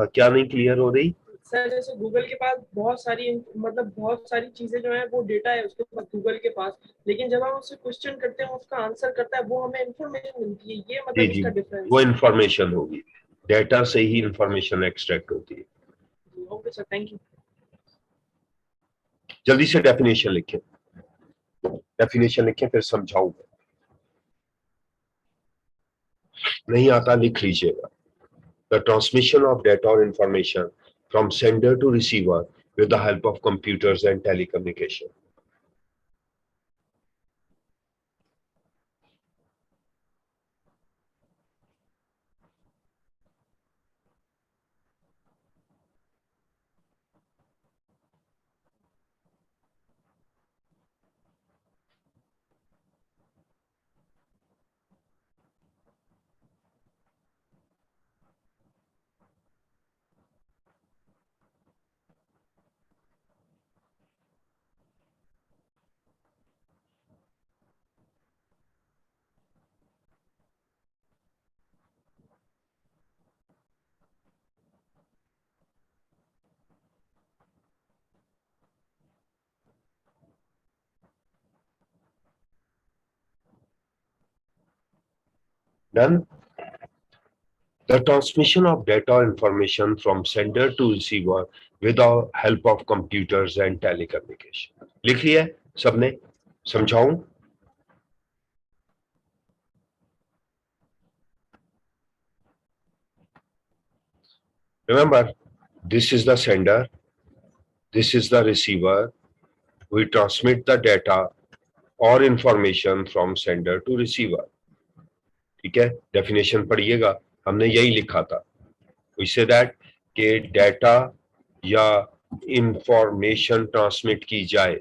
क्या नहीं क्लियर हो रही? सर जैसे गूगल के पास बहुत सारी मतलब बहुत सारी चीजें जो है वो डेटा है उसके पास, गूगल के पास, लेकिन जब हम उससे क्वेश्चन करते हैं उसका आंसर करता है वो हमें इंफॉर्मेशन मिलती है, ये जी मतलब जी, इसका डिफरेंस वो है। इंफॉर्मेशन होगी, डेटा से ही इंफॉर्मेशन एक्सट्रैक्ट होती है। Okay sir, thank you. जल्दी से डेफिनेशन लिखें, डेफिनेशन लिखें फिर समझाऊंगा। नहीं आता लिख लीजिएगा। द ट्रांसमिशन ऑफ डेटा और information from sender to receiver with the help of computers and telecommunication. Done? The transmission of data or information from sender to receiver with the help of computers and telecommunication. लिख लिया है सबने? समझाऊं? Remember, this is the sender, this is the receiver. We transmit the data or information from sender to receiver. ठीक है, definition पढ़िएगा, हमने यही लिखा था। We say that कि डेटा या इंफॉर्मेशन ट्रांसमिट की जाए।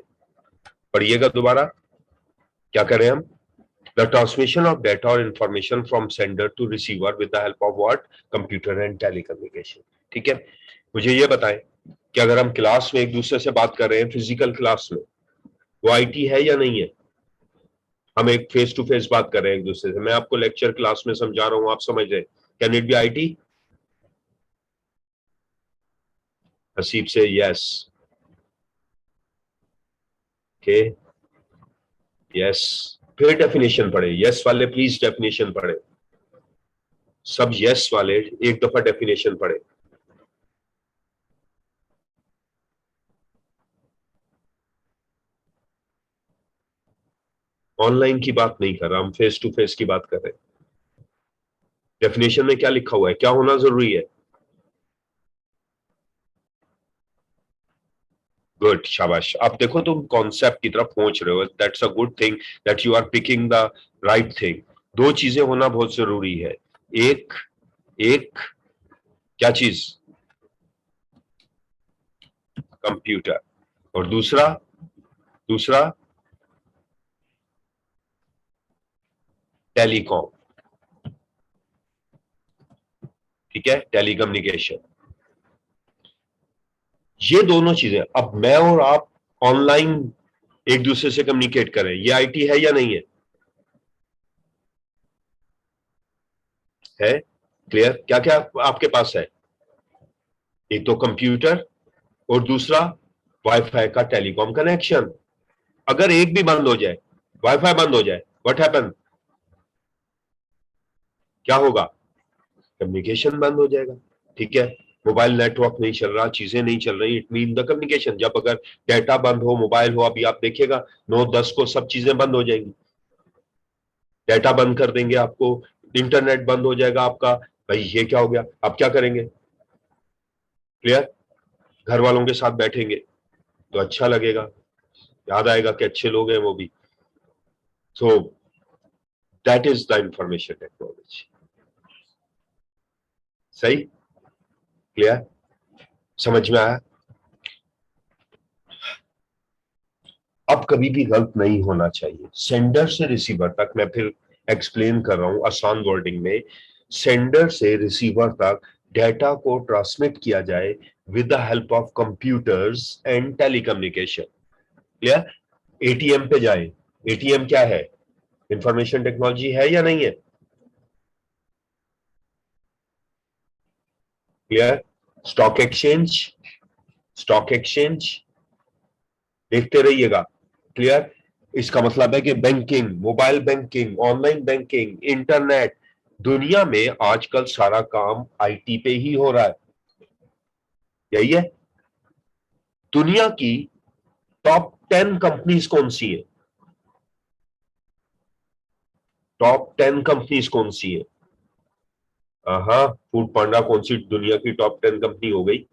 पढ़िएगा दोबारा, क्या करें हम? The transmission of data or information from sender to receiver with the help of what? Computer and telecommunication. ठीक है, मुझे ये बताएं कि अगर हम क्लास में एक दूसरे से बात कर रहे हैं, फिजिकल क्लास में, वो आईटी है या नहीं है? हम एक फेस टू फेस बात कर रहे हैं एक दूसरे से, मैं आपको लेक्चर क्लास में समझा रहा हूं, आप समझ रहे हैं, can it be IT? Haseeb से यस, ओके यस। फिर डेफिनेशन पढ़े, यस वाले प्लीज डेफिनेशन पढ़े, सब यस वाले एक दफा डेफिनेशन पढ़े। ऑनलाइन की बात नहीं कर रहा, हम फेस टू फेस की बात कर रहे हैं। डेफिनेशन में क्या लिखा हुआ है, क्या होना जरूरी है? गुड, शाबाश। अब देखो तुम कॉन्सेप्ट की तरफ पहुंच रहे हो, that's a good thing that you are picking the right thing. दो चीजें होना बहुत जरूरी है, एक एक क्या चीज? कंप्यूटर, और दूसरा दूसरा टेलीकॉम। ठीक है, टेलीकम्युनिकेशन। ये दोनों चीजें, अब मैं और आप ऑनलाइन एक दूसरे से कम्युनिकेट करें, ये आईटी है या नहीं है? है? क्लियर? क्या क्या आपके पास है? एक तो कंप्यूटर और दूसरा वाईफाई का टेलीकॉम कनेक्शन। अगर एक भी बंद हो जाए, वाईफाई बंद हो जाए, व्हाट हैपन? क्या होगा? कम्युनिकेशन बंद हो जाएगा। ठीक है, मोबाइल नेटवर्क नहीं चल रहा, चीजें नहीं चल रही, इट मीन द कम्युनिकेशन। जब अगर डेटा बंद हो, मोबाइल हो, अभी आप देखिएगा 9-10 को सब चीजें बंद हो जाएंगी। डाटा बंद कर देंगे आपको, इंटरनेट बंद हो जाएगा आपका, भाई ये क्या हो गया, आप क्या करेंगे? क्लियर? घर वालों के साथ बैठेंगे तो अच्छा लगेगा, याद आएगा कि अच्छे लोग हैं वो भी। So that is the information technology. सही? क्लियर? समझ में आया? अब कभी भी गलत नहीं होना चाहिए। सेंडर से रिसीवर तक, मैं फिर एक्सप्लेन कर रहा हूं आसान वर्डिंग में, सेंडर से रिसीवर तक डेटा को ट्रांसमिट किया जाए with the help of computers and telecommunication. Clear? ATM पे जाए, एटीएम क्या है? इंफॉर्मेशन टेक्नोलॉजी है या नहीं है? Clear? Stock exchange, stock exchange देखते रहिएगा। क्लियर? इसका मतलब है कि banking, mobile banking, online banking, internet, दुनिया में आजकल सारा काम आईटी पे ही हो रहा है। यही है। दुनिया की टॉप 10 कंपनीज कौन सी है? टॉप 10 कंपनीज कौन सी है? हाँ, फूड पांडा कौन सी दुनिया की टॉप 10 कंपनी हो गई?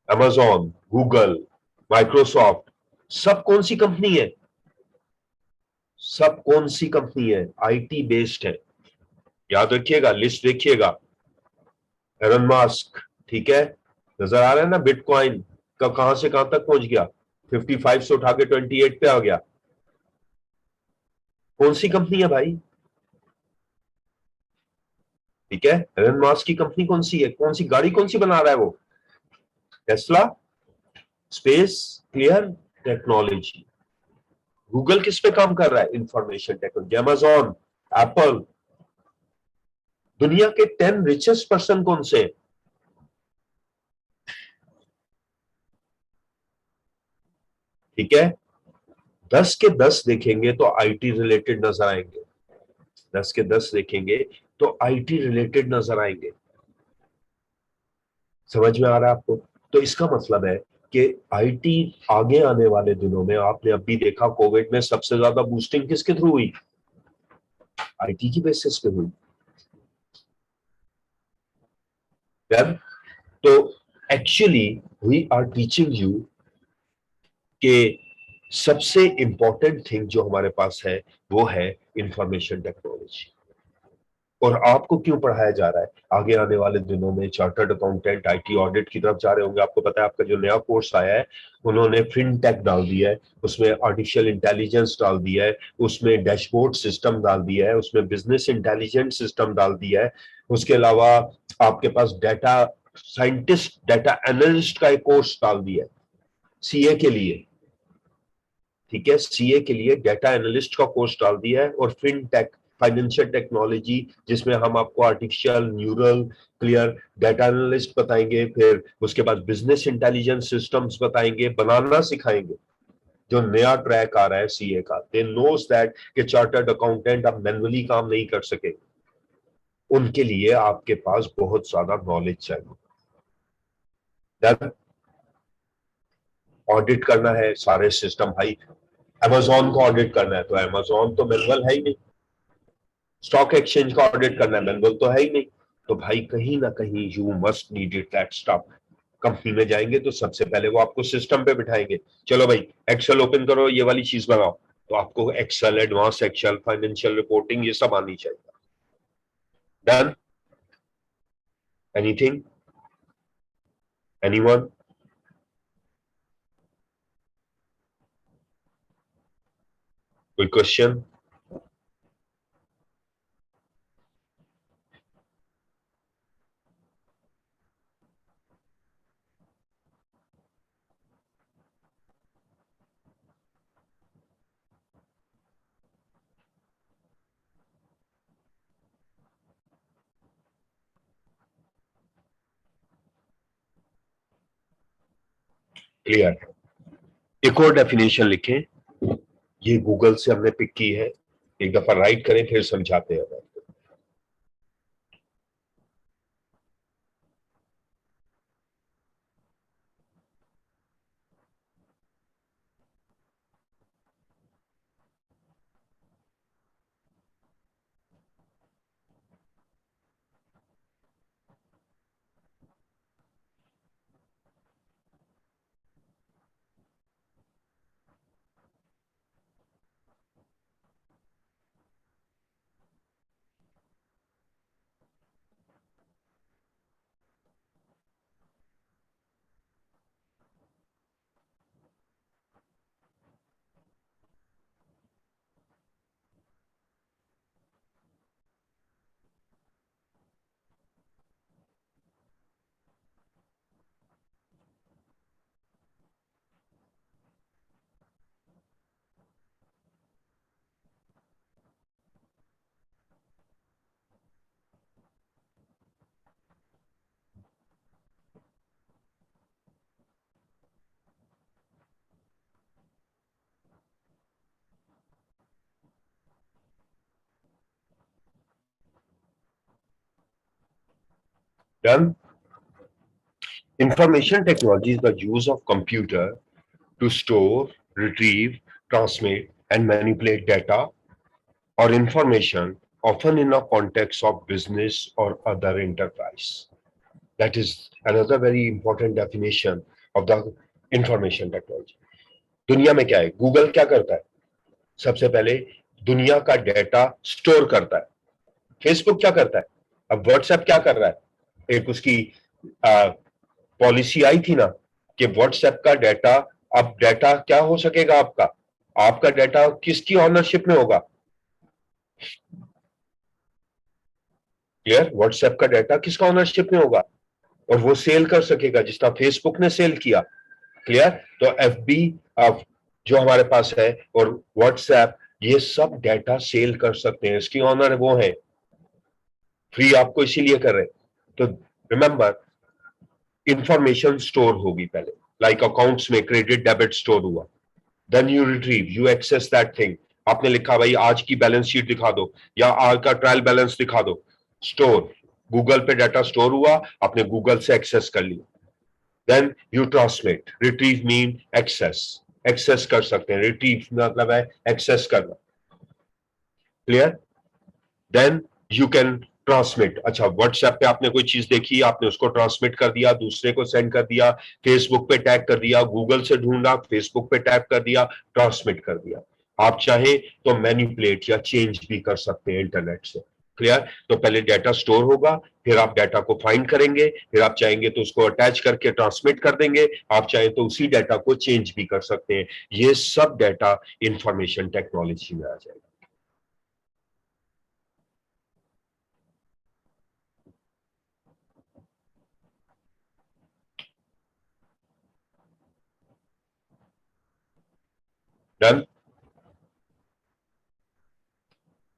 अमेजॉन, गूगल, माइक्रोसॉफ्ट, सब कौन सी कंपनी है? सब कौन सी कंपनी है? आईटी बेस्ड है। याद रखिएगा, लिस्ट देखिएगा। एलन मास्क, ठीक है, नजर आ रहा है ना? बिटकॉइन का कहां से कहां तक पहुंच गया, 55 से उठा के 28 पे आ गया। कौन सी कंपनी है भाई? ठीक है, एलन मास्क की कंपनी कौन सी है? कौन सी गाड़ी, कौन सी बना रहा है वो? Tesla, space, clear, technology. Google किस पे काम कर रहा है? Information technology. Amazon, Apple. दुनिया के 10 रिचेस्ट पर्सन कौन से हैं? ठीक है, 10 के 10 देखेंगे तो आईटी रिलेटेड नजर आएंगे। 10 के 10 देखेंगे तो आईटी रिलेटेड नजर आएंगे। समझ में आ रहा है आपको? तो इसका मतलब है कि आईटी आगे आने वाले दिनों में, आपने अभी देखा कोविड में सबसे ज्यादा बूस्टिंग किसके थ्रू हुई? आईटी की बेसिस पे हुई। यार, तो actually we are teaching you कि सबसे इंपॉर्टेंट थिंग जो हमारे पास है वो है इंफॉर्मेशन टेक्नोलॉजी। और आपको क्यों पढ़ाया जा रहा है? आगे आने वाले दिनों में चार्टर्ड अकाउंटेंट आईटी ऑडिट की तरफ जा रहे होंगे। आपको पता है, आपका जो नया कोर्स आया है उन्होंने फिनटेक डाल दिया है, उसमें आर्टिफिशियल इंटेलिजेंस डाल दिया है, उसमें डैशबोर्ड सिस्टम डाल दिया है, उसमें बिजनेस इंटेलिजेंस सिस्टम डाल दिया है। उसके अलावा आपके पास डाटा साइंटिस्ट, डाटा एनालिस्ट का एक कोर्स डाल दिया है सीए के लिए। ठीक है, सीए के लिए डाटा एनालिस्ट का कोर्स डाल दिया है, और फिनटेक, फाइनेंशियल टेक्नोलॉजी, जिसमें हम आपको artificial neural, clear, data analyst बताएंगे, फिर उसके बाद बिजनेस इंटेलिजेंस सिस्टम्स बताएंगे, बनाना सिखाएंगे। जो नया ट्रैक आ रहा है सीए का, दे नोस दैट कि चार्टर्ड अकाउंटेंट अब मैनुअली काम नहीं कर सके, उनके लिए आपके पास बहुत ज्यादा नॉलेज चाहिए। ऑडिट करना है सारे सिस्टम भाई, अमेजोन को ऑडिट करना है तो अमेजोन तो मैनुअल है ही नहीं। स्टॉक एक्सचेंज का ऑडिट करना है, मैनुअल तो है ही नहीं। तो भाई कहीं ना कहीं you must need it that stuff. Company में जाएंगे तो सबसे पहले वो आपको सिस्टम पे बिठाएंगे, चलो भाई एक्सेल ओपन करो, ये वाली चीज बनाओ। तो आपको Excel, advance Excel, financial reporting, ये सब आनी चाहिए। डन? एनीथिंग? एनीवन? कोई क्वेश्चन? क्लियर? एक और डेफिनेशन लिखें, ये गूगल से हमने पिक की है, एक दफा राइट करें फिर समझाते हैं। Done. Information technology is the use of computer to store, retrieve, transmit, and manipulate data or information, often in a context of business or other enterprise. That is another very important definition of the information technology. दुनिया में क्या है? Google क्या करता है? सबसे पहले दुनिया का डेटा स्टोर करता है. फेसबुक क्या करता है? अब व्हाट्सएप क्या कर रहा है? एक उसकी पॉलिसी आई थी ना कि व्हाट्सएप का डेटा, अब डेटा क्या हो सकेगा आपका? आपका डेटा किसकी ऑनरशिप में होगा? क्लियर? व्हाट्सएप का डेटा किसका ऑनरशिप में होगा? और वो सेल कर सकेगा जिसका फेसबुक ने सेल किया. क्लियर? तो एफबी जो हमारे पास है और व्हाट्सएप, ये सब डेटा सेल कर सकते हैं. इसकी ऑनर वो है, फ्री आपको इसीलिए कर रहे हैं. तो रिमेंबर, इंफॉर्मेशन स्टोर होगी पहले, लाइक अकाउंट्स में क्रेडिट डेबिट स्टोर हुआ. Then you retrieve, you access that thing. आपने लिखा भाई आज की बैलेंस शीट दिखा दो या आज का ट्रायल बैलेंस दिखा दो. स्टोर, गूगल पे डाटा स्टोर हुआ, आपने गूगल से एक्सेस कर लिया. Then you transmit. Retrieve mean access, access कर सकते हैं. रिट्रीव मतलब है एक्सेस करना. Clear? Then you can transmit. अच्छा, व्हाट्सएप पे आपने कोई चीज देखी, आपने उसको ट्रांसमिट कर दिया, दूसरे को सेंड कर दिया, फेसबुक पे टैग कर दिया, गूगल से ढूंढा, फेसबुक पे टैग कर दिया, ट्रांसमिट कर दिया. आप चाहे तो मैनिपुलेट या चेंज भी कर सकते हैं इंटरनेट से. क्लियर? तो पहले डाटा स्टोर होगा, फिर आप डाटा को फाइंड करेंगे, फिर आप चाहेंगे तो उसको अटैच करके ट्रांसमिट कर देंगे, आप चाहे तो उसी डाटा को चेंज भी कर सकते हैं. ये सब डाटा इंफॉर्मेशन टेक्नोलॉजी में आ जाएगा. डन.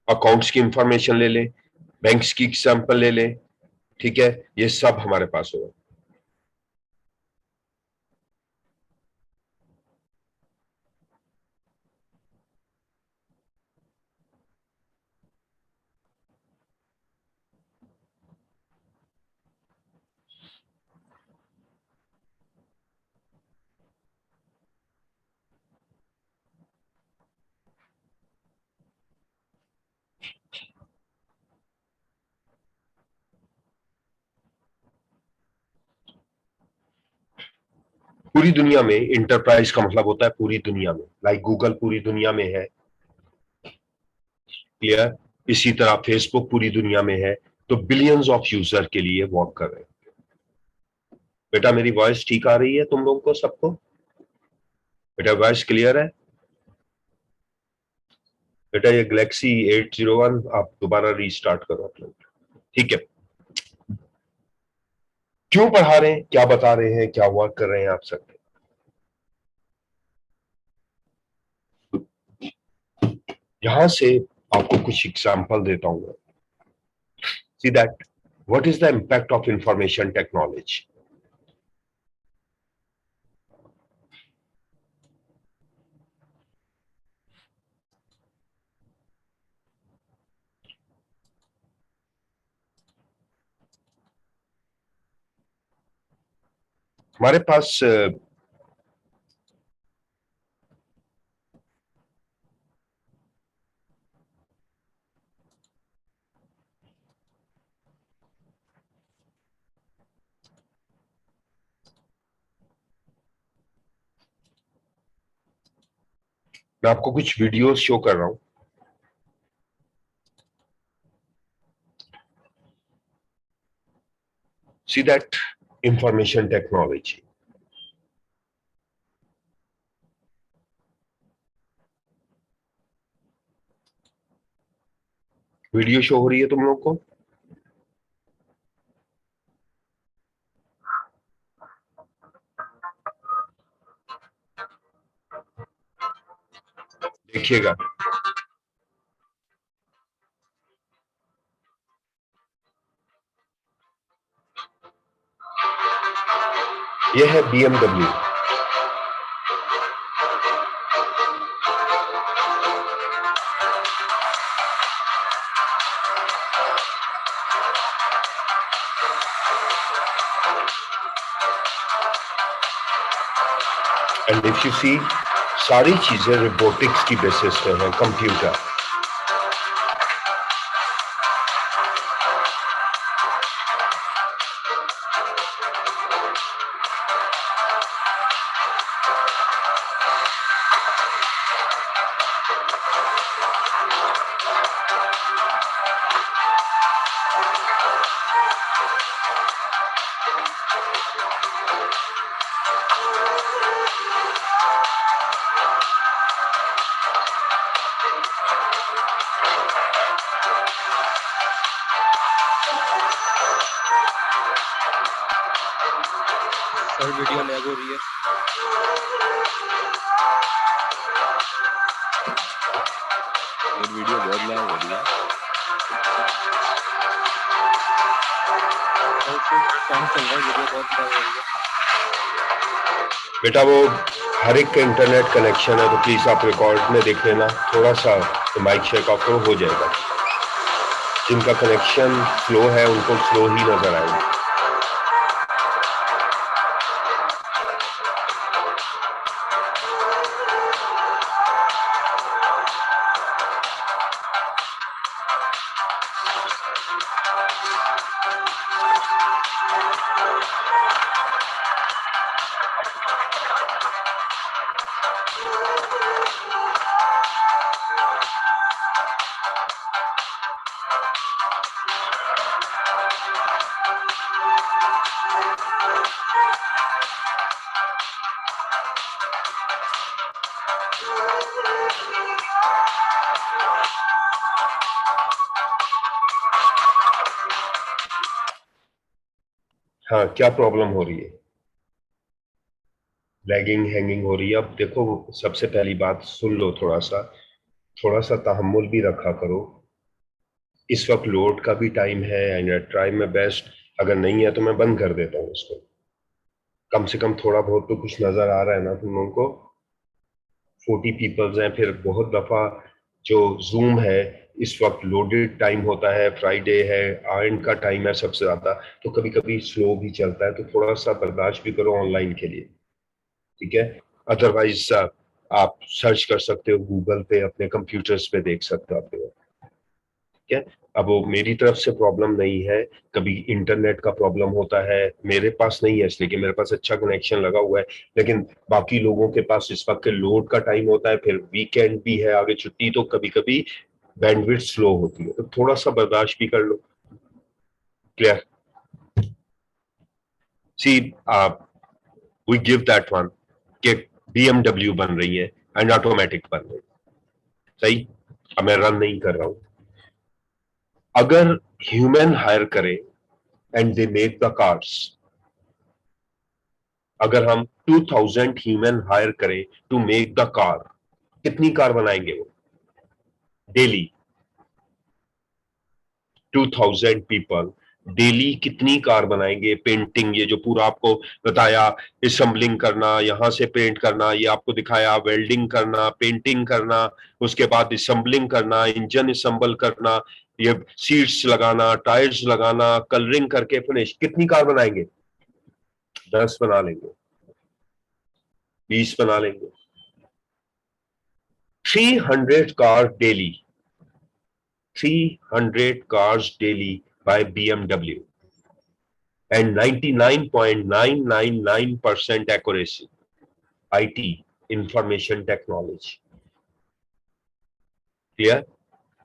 अकाउंट्स की इंफॉर्मेशन ले लें, बैंक्स की एग्जांपल ले लें. ठीक है, ये सब हमारे पास होगा. पूरी दुनिया में इंटरप्राइज का मतलब होता है पूरी दुनिया में, लाइक गूगल पूरी दुनिया में है. क्लियर? इसी तरह फेसबुक पूरी दुनिया में है, तो बिलियंस ऑफ यूजर के लिए वर्क कर रहे हैं. बेटा मेरी वॉइस ठीक आ रही है तुम लोगों को सबको? बेटा वॉइस क्लियर है? बेटा ये गैलेक्सी 801 आप दोबारा रीस्टार्ट करो अपना. ठीक है. क्यों पढ़ा रहे हैं, क्या बता रहे हैं, क्या वर्क कर रहे हैं आप सब? यहां से आपको कुछ एग्जांपल देता हूं. See that what is the impact of information technology. हमारे पास मैं आपको कुछ वीडियोस शो कर रहा हूं. See that information technology. Video show हो रही है तुम लोग को? देखिएगा. यह है BMW. And if you see सारी चीजें रोबोटिक्स की बेसिस पे हैं, कंप्यूटर। सर वीडियो लैग हो रही है। ये वीडियो बहुत लैग हो रही है। सर काम चल रहा है, वीडियो बहुत लैग हो रही है। बेटा वो हर एक का इंटरनेट कनेक्शन है, तो प्लीज आप रिकॉर्ड में देख लेना, थोड़ा सा तो माइक शेक ऑफ करो, हो जाएगा। जिनका कनेक्शन स्लो है उनको स्लो ही नजर आएगा। हाँ, क्या प्रॉब्लम हो रही है? लैगिंग हैंगिंग हो रही है। अब देखो, सबसे पहली बात सुन लो, थोड़ा सा तहम्मुल भी रखा करो। इस वक्त लोड का भी टाइम है एंड ट्राई में बेस्ट। अगर नहीं है तो मैं बंद कर देता हूँ इसको। कम से कम थोड़ा बहुत तो कुछ नजर आ रहा है ना तुम लोगों को? 40 पीपल्स हैं, फिर बहुत दफा जो जूम है इस वक्त लोडेड टाइम होता है, फ्राइडे है, आयन का टाइम है सबसे ज्यादा, तो कभी कभी स्लो भी चलता है, तो थोड़ा सा बर्दाश्त भी करो ऑनलाइन के लिए, ठीक है? अदरवाइज आप सर्च कर सकते हो गूगल पे, अपने कंप्यूटर्स पे देख सकते हो, ठीक है? अब वो मेरी तरफ से प्रॉब्लम नहीं है, कभी इंटरनेट का प्रॉब्लम होता है, मेरे पास नहीं है इसलिए कि मेरे पास अच्छा कनेक्शन लगा हुआ है, लेकिन बाकी लोगों के पास इस वक्त लोड का टाइम होता है, फिर वीकेंड भी है, आगे छुट्टी, तो कभी कभी बैंडविड्थ स्लो होती है, तो थोड़ा सा बर्दाश्त भी कर लो। Clear? See we give that one कि BMW बन रही है एंड ऑटोमेटिक बन रही है, सही? अब मैं रन नहीं कर रहा हूं। अगर ह्यूमन हायर करें and they make the cars, अगर हम 2000 ह्यूमन हायर करें टू मेक द कार, कितनी कार बनाएंगे वो डेली? 2000 पीपल डेली कितनी कार बनाएंगे? पेंटिंग, ये जो पूरा आपको बताया, असेंबलिंग करना, यहां से पेंट करना, ये आपको दिखाया, वेल्डिंग करना, पेंटिंग करना, उसके बाद असेंबलिंग करना, इंजन असेंबल करना, ये सीट्स लगाना, टायर्स लगाना, कलरिंग करके फिनिश, कितनी कार बनाएंगे? 10 बना लेंगे, 20 बना लेंगे। 300 car daily, 300 cars daily by BMW and 99.999% accuracy. IT, information technology. Clear?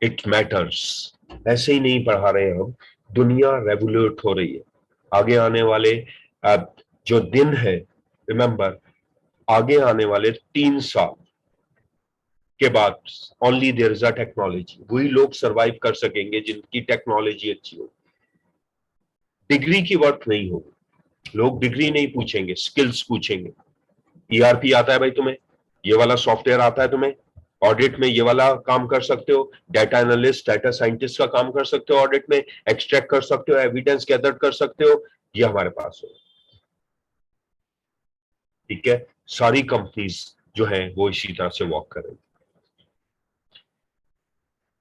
It matters. ऐसे ही नहीं पढ़ा रहे हम, दुनिया रेवोल्यूट हो रही है। आगे आने वाले जो दिन है, रिमेंबर, आगे आने वाले 3 साल के बाद only there is a technology, वही लोग सरवाइव कर सकेंगे जिनकी टेक्नोलॉजी अच्छी हो। डिग्री की वर्थ नहीं होगी, लोग डिग्री नहीं पूछेंगे, स्किल्स पूछेंगे। ERP आता है भाई तुम्हें? ये वाला सॉफ्टवेयर आता है तुम्हें? ऑडिट में ये वाला काम कर सकते हो? डाटा एनालिस्ट, डाटा साइंटिस्ट का काम कर सकते हो ऑडिट में? एक्सट्रैक्ट कर सकते हो, एविडेंस गैदर कर सकते हो? ये हमारे पास हो, ठीक है? सारी कंपनीज जो है वो इसी तरह से वॉक करेंगी।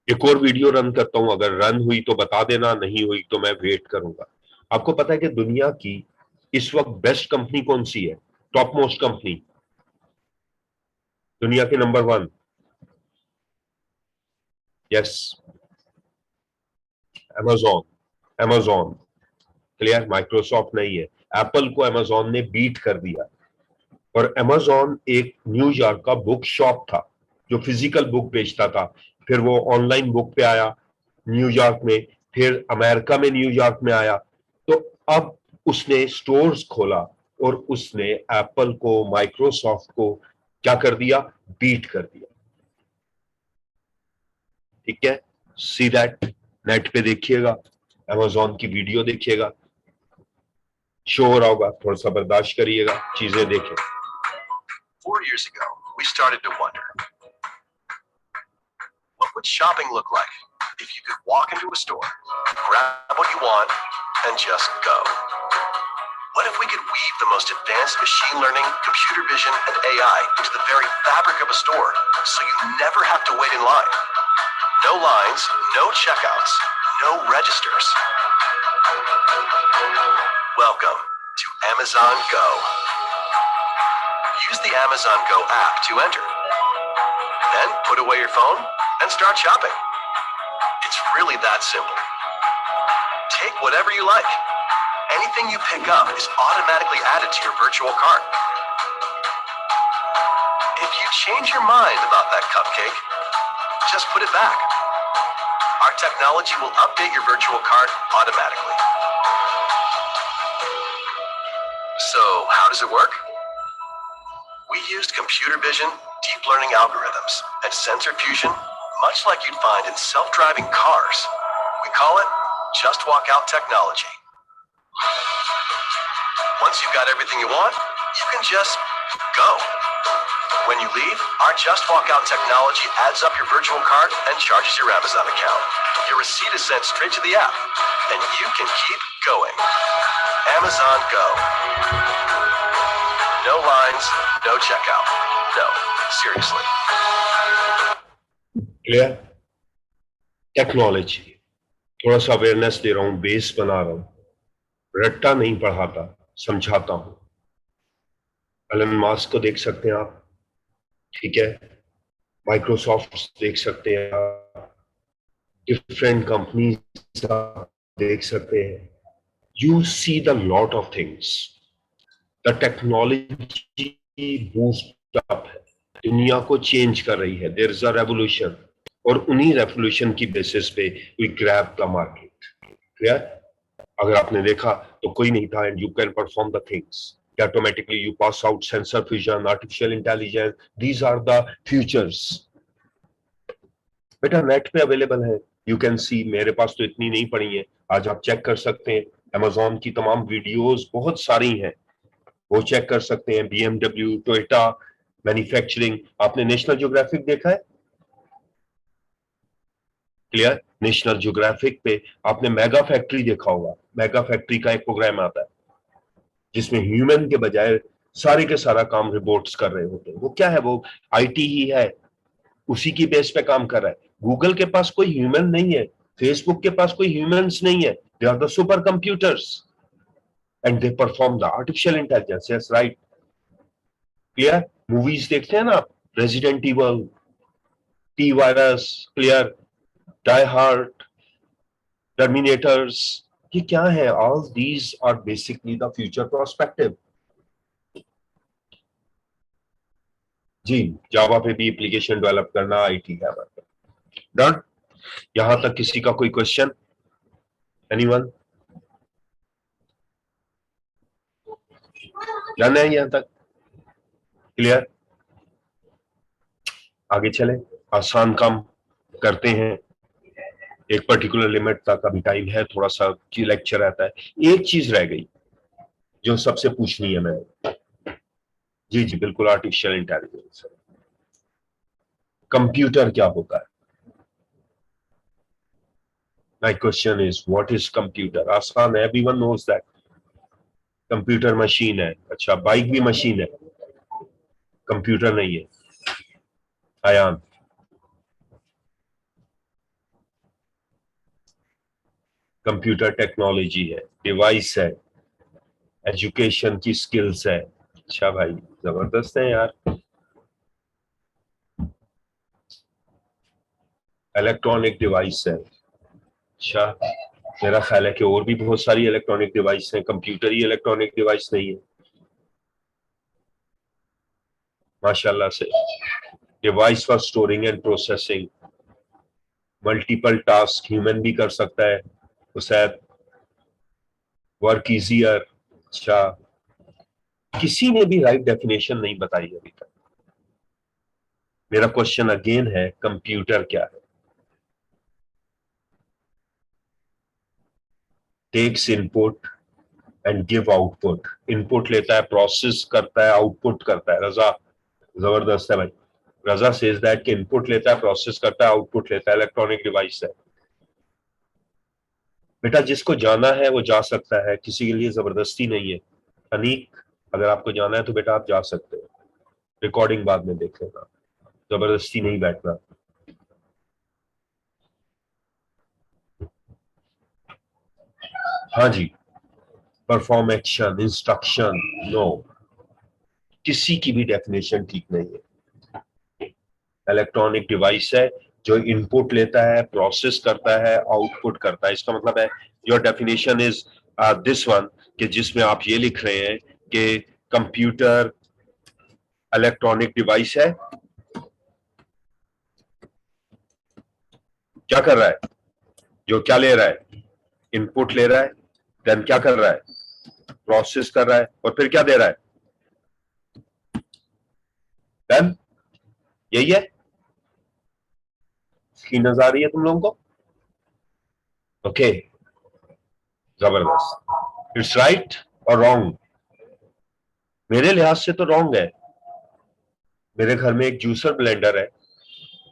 एक और वीडियो रन करता हूं, अगर रन हुई तो बता देना, नहीं हुई तो मैं वेट करूंगा। आपको पता है कि दुनिया की इस वक्त बेस्ट कंपनी कौन सी है? टॉप मोस्ट कंपनी दुनिया के number 1, yes, amazon clear, Microsoft नहीं है। एप्पल को amazon ने बीट कर दिया। और amazon एक न्यूयॉर्क का बुक शॉप था जो फिजिकल बुक बेचता था, फिर वो ऑनलाइन बुक पे आया न्यूयॉर्क में, फिर अमेरिका में न्यूयॉर्क में आया। तो अब उसने स्टोर्स खोला और उसने एप्पल को, माइक्रोसॉफ्ट को क्या कर दिया, बीट कर दिया। ठीक है, सी दैट, नेट पे देखिएगा, amazon की वीडियो देखिएगा, शो हो रहा होगा, थोड़ा सा बर्दाश्त करिएगा, चीजें देखें। 4 years ago, we started to wonder, what would shopping look like if you could walk into a store, grab what you want, and just go? What if we could weave the most advanced machine learning, computer vision, and AI into the very fabric of a store, so you never have to wait in line? No lines, no checkouts, no registers. Welcome to Amazon Go. Use the Amazon Go app to enter. Then put away your phone and start shopping. It's really that simple. Take whatever you like. Anything you pick up is automatically added to your virtual cart. If you change your mind about that cupcake, just put it back. Our technology will update your virtual cart automatically. So, how does it work? We used computer vision, deep learning algorithms, and sensor fusion, much like you'd find in self-driving cars. We call it Just Walk Out technology. Once you've got everything you want, you can just go. When you leave, our Just Walk Out technology adds up your virtual cart and charges your Amazon account. Your receipt is sent straight to the app, and you can keep going. Amazon Go. No lines, no checkout. No, seriously. Clear, technology, थोड़ा सा awareness दे रहा हूं, base बना रहा हूं, रट्टा नहीं पढ़ाता, समझाता हूं। एलन मास्क को देख सकते हैं आप, ठीक है, माइक्रोसॉफ्ट देख सकते हैं आप, डिफरेंट कंपनीज देख सकते हैं। You see the lot of things, the technology boost up है, दुनिया को चेंज कर रही है, देयर इज अ रेवोल्यूशन, और उन्हीं रेवोल्यूशन की बेसिस पे we grab the market. Clear, अगर आपने देखा तो कोई नहीं था, and you can perform the things automatically, you pass out sensor fusion, artificial intelligence, these are the futures. बेटा नेट पे अवेलेबल है, यू कैन सी, मेरे पास तो इतनी नहीं पड़ी है, आज आप चेक कर सकते हैं, Amazon की तमाम वीडियोस बहुत सारी हैं, वो चेक कर सकते हैं। BMW, टोयोटा, मैन्युफैक्चरिंग, आपने नेशनल ज्योग्राफिक देखा है? क्लियर, नेशनल ज्योग्राफिक पे आपने मेगा फैक्ट्री देखा होगा, मेगा फैक्ट्री का एक प्रोग्राम आता है जिसमें ह्यूमन के बजाय सारे के सारा काम रोबोट्स कर रहे होते हैं। वो क्या है, वो आईटी ही है, उसी की बेस पे काम कर रहा है। गूगल के पास कोई ह्यूमन नहीं है, फेसबुक के पास कोई ह्यूमंस नहीं है, they are the super computers and they perform the artificial intelligence. Yes, right, clear. Movies देखते हैं ना आप, resident evil, T virus, clear, die hard, terminators, ये क्या है? All these are basically the future prospective. जी, जावा पे भी एप्लीकेशन डेवलप करना आईटी है। डन, यहां तक किसी का कोई क्वेश्चन? एनीवन? डन है यहां तक? क्लियर, आगे चले, आसान काम करते हैं, एक पर्टिकुलर लिमिट तक अभी टाइम है, थोड़ा सा लेक्चर रहता है। एक चीज रह गई जो सबसे पूछनी है मैंने। जी जी बिल्कुल, आर्टिफिशियल इंटेलिजेंस, कंप्यूटर क्या होता है? My question is what is computer? आसान है, everyone knows that computer machine है। अच्छा, बाइक भी मशीन है, कंप्यूटर नहीं है। आयान, कंप्यूटर टेक्नोलॉजी है, डिवाइस है, एजुकेशन की स्किल्स है। अच्छा भाई, जबरदस्त है यार। इलेक्ट्रॉनिक डिवाइस है। अच्छा, मेरा ख्याल है कि और भी बहुत सारी इलेक्ट्रॉनिक डिवाइस हैं, कंप्यूटर ही इलेक्ट्रॉनिक डिवाइस नहीं है। माशाल्लाह से। Device for storing and processing, multiple task human भी कर सकता है उसे, वर्क इजियर। अच्छा, किसी ने भी राइट डेफिनेशन नहीं बताई अभी तक। मेरा क्वेश्चन अगेन है, कंप्यूटर क्या है? Takes input and give output. Input लेता है, प्रोसेस करता है, आउटपुट करता है। रजा जबरदस्त है भाई। रजा सेज दैट कि इनपुट लेता है, प्रोसेस करता है, आउटपुट लेता है, इलेक्ट्रॉनिक डिवाइस है। बेटा जिसको जाना है वो जा सकता है, किसी के लिए जबरदस्ती नहीं है। अनीक, अगर आपको जाना है तो बेटा आप जा सकते हो, रिकॉर्डिंग बाद में देख लेना, जबरदस्ती नहीं बैठना। हाँ जी, परफॉर्म एक्शन, इंस्ट्रक्शन, नो, किसी की भी डेफिनेशन ठीक नहीं है। इलेक्ट्रॉनिक डिवाइस है जो इनपुट लेता है, प्रोसेस करता है, आउटपुट करता है। इसका मतलब है your definition is this one, कि जिसमें आप ये लिख रहे हैं कि कंप्यूटर इलेक्ट्रॉनिक डिवाइस है। क्या कर रहा है? जो क्या ले रहा है? इनपुट ले रहा है, देन क्या कर रहा है? प्रोसेस कर रहा है, और फिर क्या दे रहा है? देन यही है। स्क्रीन नजर आ रही है तुम लोगों को? ओके, जबरदस्त। इट्स राइट और रॉन्ग? मेरे लिहाज से तो रॉन्ग है। मेरे घर में एक जूसर ब्लेंडर है,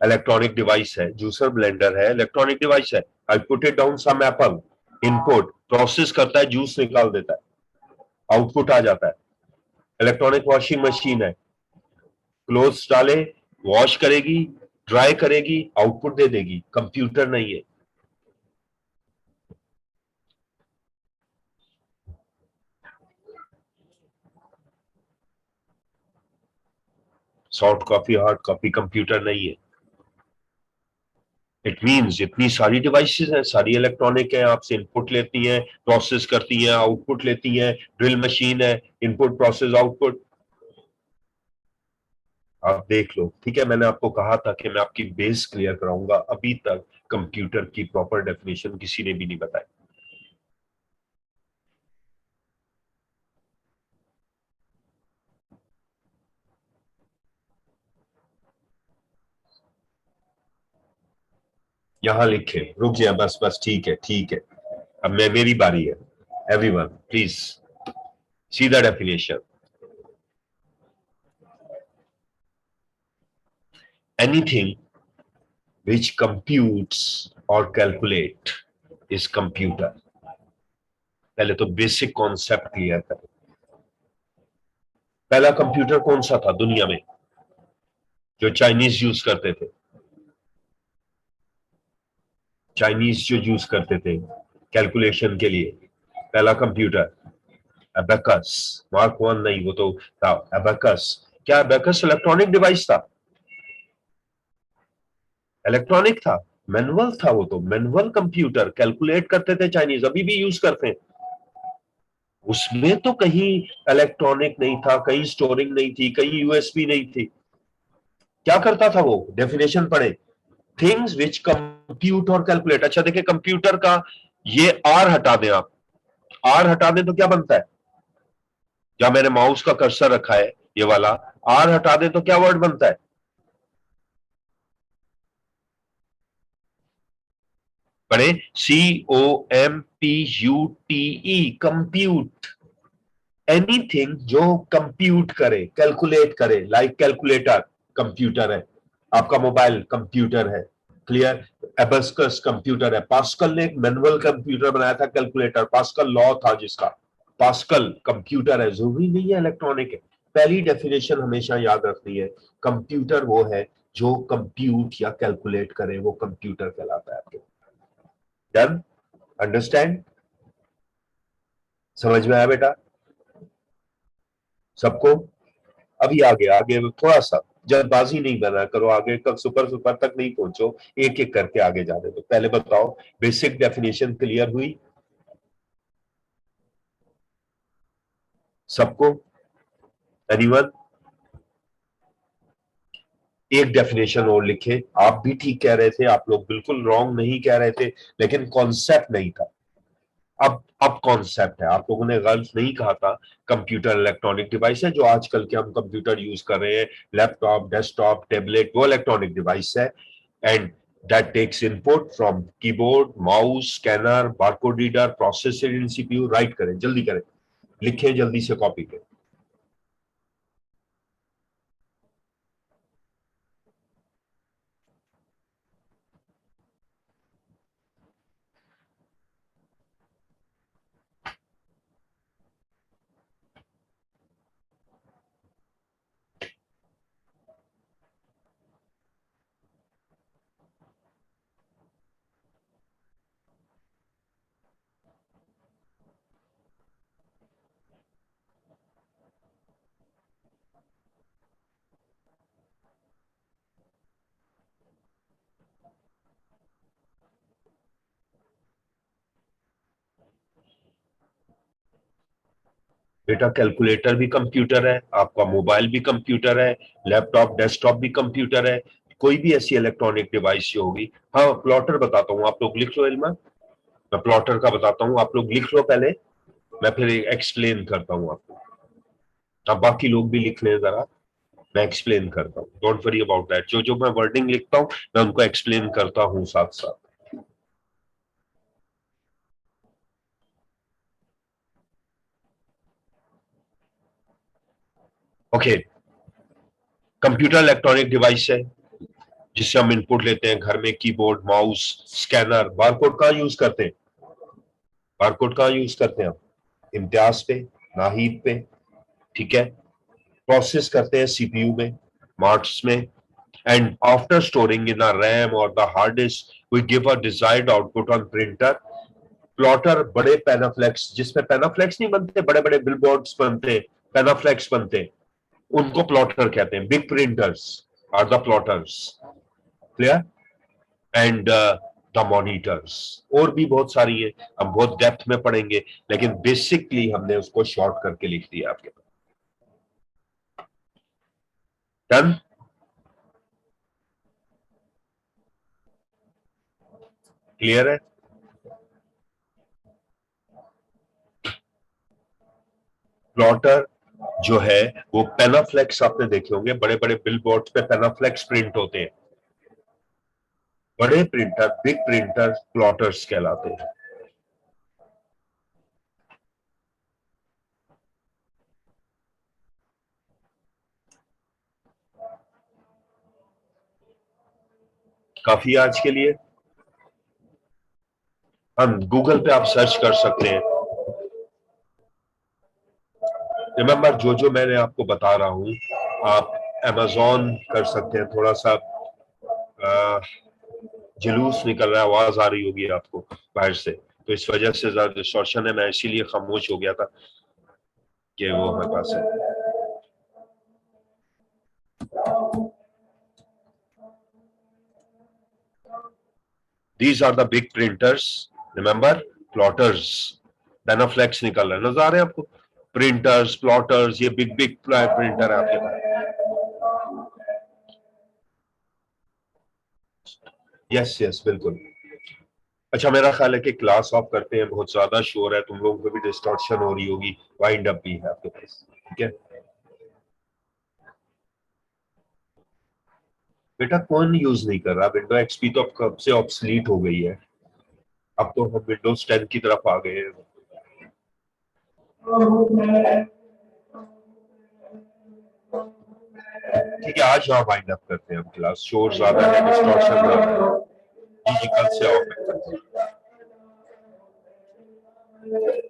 इलेक्ट्रॉनिक डिवाइस है। जूसर ब्लेंडर है, इलेक्ट्रॉनिक डिवाइस है। I put it down some apple, input, process करता है, जूस निकाल देता है, आउटपुट आ जाता है। इलेक्ट्रॉनिक वॉशिंग मशीन है, क्लोथ्स डाले, वॉश करेगी, ड्राई करेगी, आउटपुट दे देगी। कंप्यूटर नहीं है। Soft copy, hard copy, computer नहीं है। इट मीन्स इतनी सारी डिवाइसेस हैं, सारी इलेक्ट्रॉनिक है, आपसे इनपुट लेती हैं, प्रोसेस करती हैं, आउटपुट लेती हैं। ड्रिल मशीन है, इनपुट, प्रोसेस, आउटपुट। आप देख लो, ठीक है। मैंने आपको कहा था कि मैं आपकी बेस क्लियर कराऊंगा। अभी तक कंप्यूटर की प्रॉपर डेफिनेशन किसी ने भी नहीं बताई। यहां लिखे, रुक जाए, बस बस, ठीक है ठीक है। अब मेरी बारी है। Everyone please see the definition. Anything which computes or calculate is computer। पहले तो बेसिक कॉन्सेप्ट क्लियर करें। पहला कंप्यूटर कौन सा था दुनिया में जो चाइनीज यूज करते थे? चाइनीज जो यूज करते थे कैलकुलेशन के लिए, पहला कंप्यूटर एबेकस। मार्क 1 नहीं, वो तो था एबेकस। क्या एबेकस इलेक्ट्रॉनिक डिवाइस था? इलेक्ट्रॉनिक था, मैनुअल था। वो तो मैनुअल कंप्यूटर, कैलकुलेट करते थे चाइनीज, अभी भी यूज करते हैं। उसमें तो कहीं इलेक्ट्रॉनिक नहीं था, कहीं स्टोरिंग नहीं थी, कहीं यूएसबी नहीं थी। क्या करता था वो? डेफिनेशन पढ़े, थिंग्स विच कंप्यूट और कैलकुलेट। अच्छा देखिए, कंप्यूटर का ये आर हटा दें आप, आर हटा दें तो क्या बनता है? जहां मैंने माउस का कर्सर रखा है, ये वाला, आर हटा दें तो क्या वर्ड बनता है? पढ़े, COMPUTE, कंप्यूट। एनीथिंग जो कंप्यूट करे, कैलकुलेट करे, लाइक कैलकुलेटर कंप्यूटर है, आपका मोबाइल कंप्यूटर है। क्लियर? एबस्कस कंप्यूटर है। पास्कल ने एक मैनुअल कंप्यूटर बनाया था, कैलकुलेटर, पास्कल लॉ था जिसका। पास्कल कंप्यूटर है, जरूरी नहीं है इलेक्ट्रॉनिक है। पहली डेफिनेशन हमेशा याद रखनी है, कंप्यूटर वो है जो कंप्यूट या कैलकुलेट करे, वो कंप्यूटर कहलाता है आपके। डन? अंडरस्टैंड? समझ में आया बेटा सबको? अभी आगे आगे थोड़ा सा जल्दबाजी नहीं बना करो, आगे कब सुपर सुपर तक नहीं पहुंचो, एक एक करके आगे जाने दो। पहले बताओ बेसिक डेफिनेशन क्लियर हुई सबको? एनीवन? एक डेफिनेशन और लिखे। आप भी ठीक कह रहे थे, आप लोग बिल्कुल रॉन्ग नहीं कह रहे थे, लेकिन कॉन्सेप्ट नहीं था। अब कॉन्सेप्ट है, आप लोगों ने गलत नहीं कहा था। कंप्यूटर इलेक्ट्रॉनिक डिवाइस है, जो आजकल के हम कंप्यूटर यूज कर रहे हैं, लैपटॉप, डेस्कटॉप, टैबलेट, वो इलेक्ट्रॉनिक डिवाइस है। And that takes input from keyboard, mouse, scanner, barcode reader, processor in CPU। Right करें, जल्दी करें, लिखें जल्दी से कॉपी पे। बेटा कैलकुलेटर भी कंप्यूटर है, आपका मोबाइल भी कंप्यूटर है, लैपटॉप डेस्कटॉप भी कंप्यूटर है, कोई भी ऐसी इलेक्ट्रॉनिक डिवाइस होगी। हाँ प्लॉटर बताता हूँ, आप लोग लिख लो इल्मा, मैं प्लॉटर का बताता हूँ, आप लोग लिख लो पहले, मैं फिर एक्सप्लेन करता हूँ आपको। अब बाकी लोग भी लिख लें जरा, मैं एक्सप्लेन करता हूँ, डोंट वरी अबाउट दैट। जो जो मैं वर्डिंग लिखता हूँ मैं उनको एक्सप्लेन करता हूँ साथ साथ। ओके, कंप्यूटर इलेक्ट्रॉनिक डिवाइस है जिससे हम इनपुट लेते हैं घर में, कीबोर्ड, माउस, स्कैनर। बारकोड कहाँ यूज करते हैं? बारकोड कहाँ यूज करते हैं हम? इम्तियाज पे, नाहिद पे, ठीक है। प्रोसेस करते हैं सीपीयू में, मार्ट्स में, and after storing in a RAM or the hard disk, we give a desired output on printer। Plotter बड़े पैनाफ्लेक्स, जिसमें पैनाफ्लेक्स नहीं बनते, बड़े बड़े बिलबोर्ड्स बनते, पैनाफ्लेक्स बनते, उनको प्लॉटर कहते हैं। Big printers are the plotters, clear? And the monitors, और भी बहुत सारी है, हम बहुत डेप्थ में पढ़ेंगे, लेकिन बेसिकली हमने उसको शॉर्ट करके लिख दिया आपके पास। डन? क्लियर है? प्लॉटर जो है वो पैनाफ्लेक्स आपने देखे होंगे, बड़े बड़े बिलबोर्ड पे पैनाफ्लेक्स प्रिंट होते हैं। बड़े प्रिंटर, बिग प्रिंटर प्लॉटर्स कहलाते हैं। काफी आज के लिए। हम गूगल पे आप सर्च कर सकते हैं। रिमेंबर, जो जो मैंने आपको बता रहा हूं, आप अमेज़न कर सकते हैं। थोड़ा सा जुलूस निकल रहा है, आवाज आ रही होगी आपको बाहर से, तो इस वजह से ज्यादा डिस्टॉर्शन है। मैं इसीलिए खामोश हो गया था कि वो हमारे पास है। These are the big printers, remember, plotters, panaflex निकल रहा है, नजर आ रहे हैं आपको? प्रिंटर्स, प्लॉटर्स, ये बिग बिग प्रिंटर है आपके पास। यस यस बिल्कुल। अच्छा, मेरा ख्याल है कि क्लास ऑफ करते हैं, बहुत ज्यादा शोर है, तुम लोगों को भी डिस्टॉर्शन हो रही होगी, वाइंड अप भी है आपके पास, ठीक है? बेटा कौन यूज नहीं कर रहा? विंडो एक्सपी तो अब कब से ऑब्सलीट हो गई है, अब तो हम विंडोज 10 की तरफ आ गए हैं। ठीक है, आज यहाँ वाइंड अप करते हैं हम क्लास, शोर ज्यादा है, डिस्टॉर्शन ज्यादा है, जी कल से ऑफ है।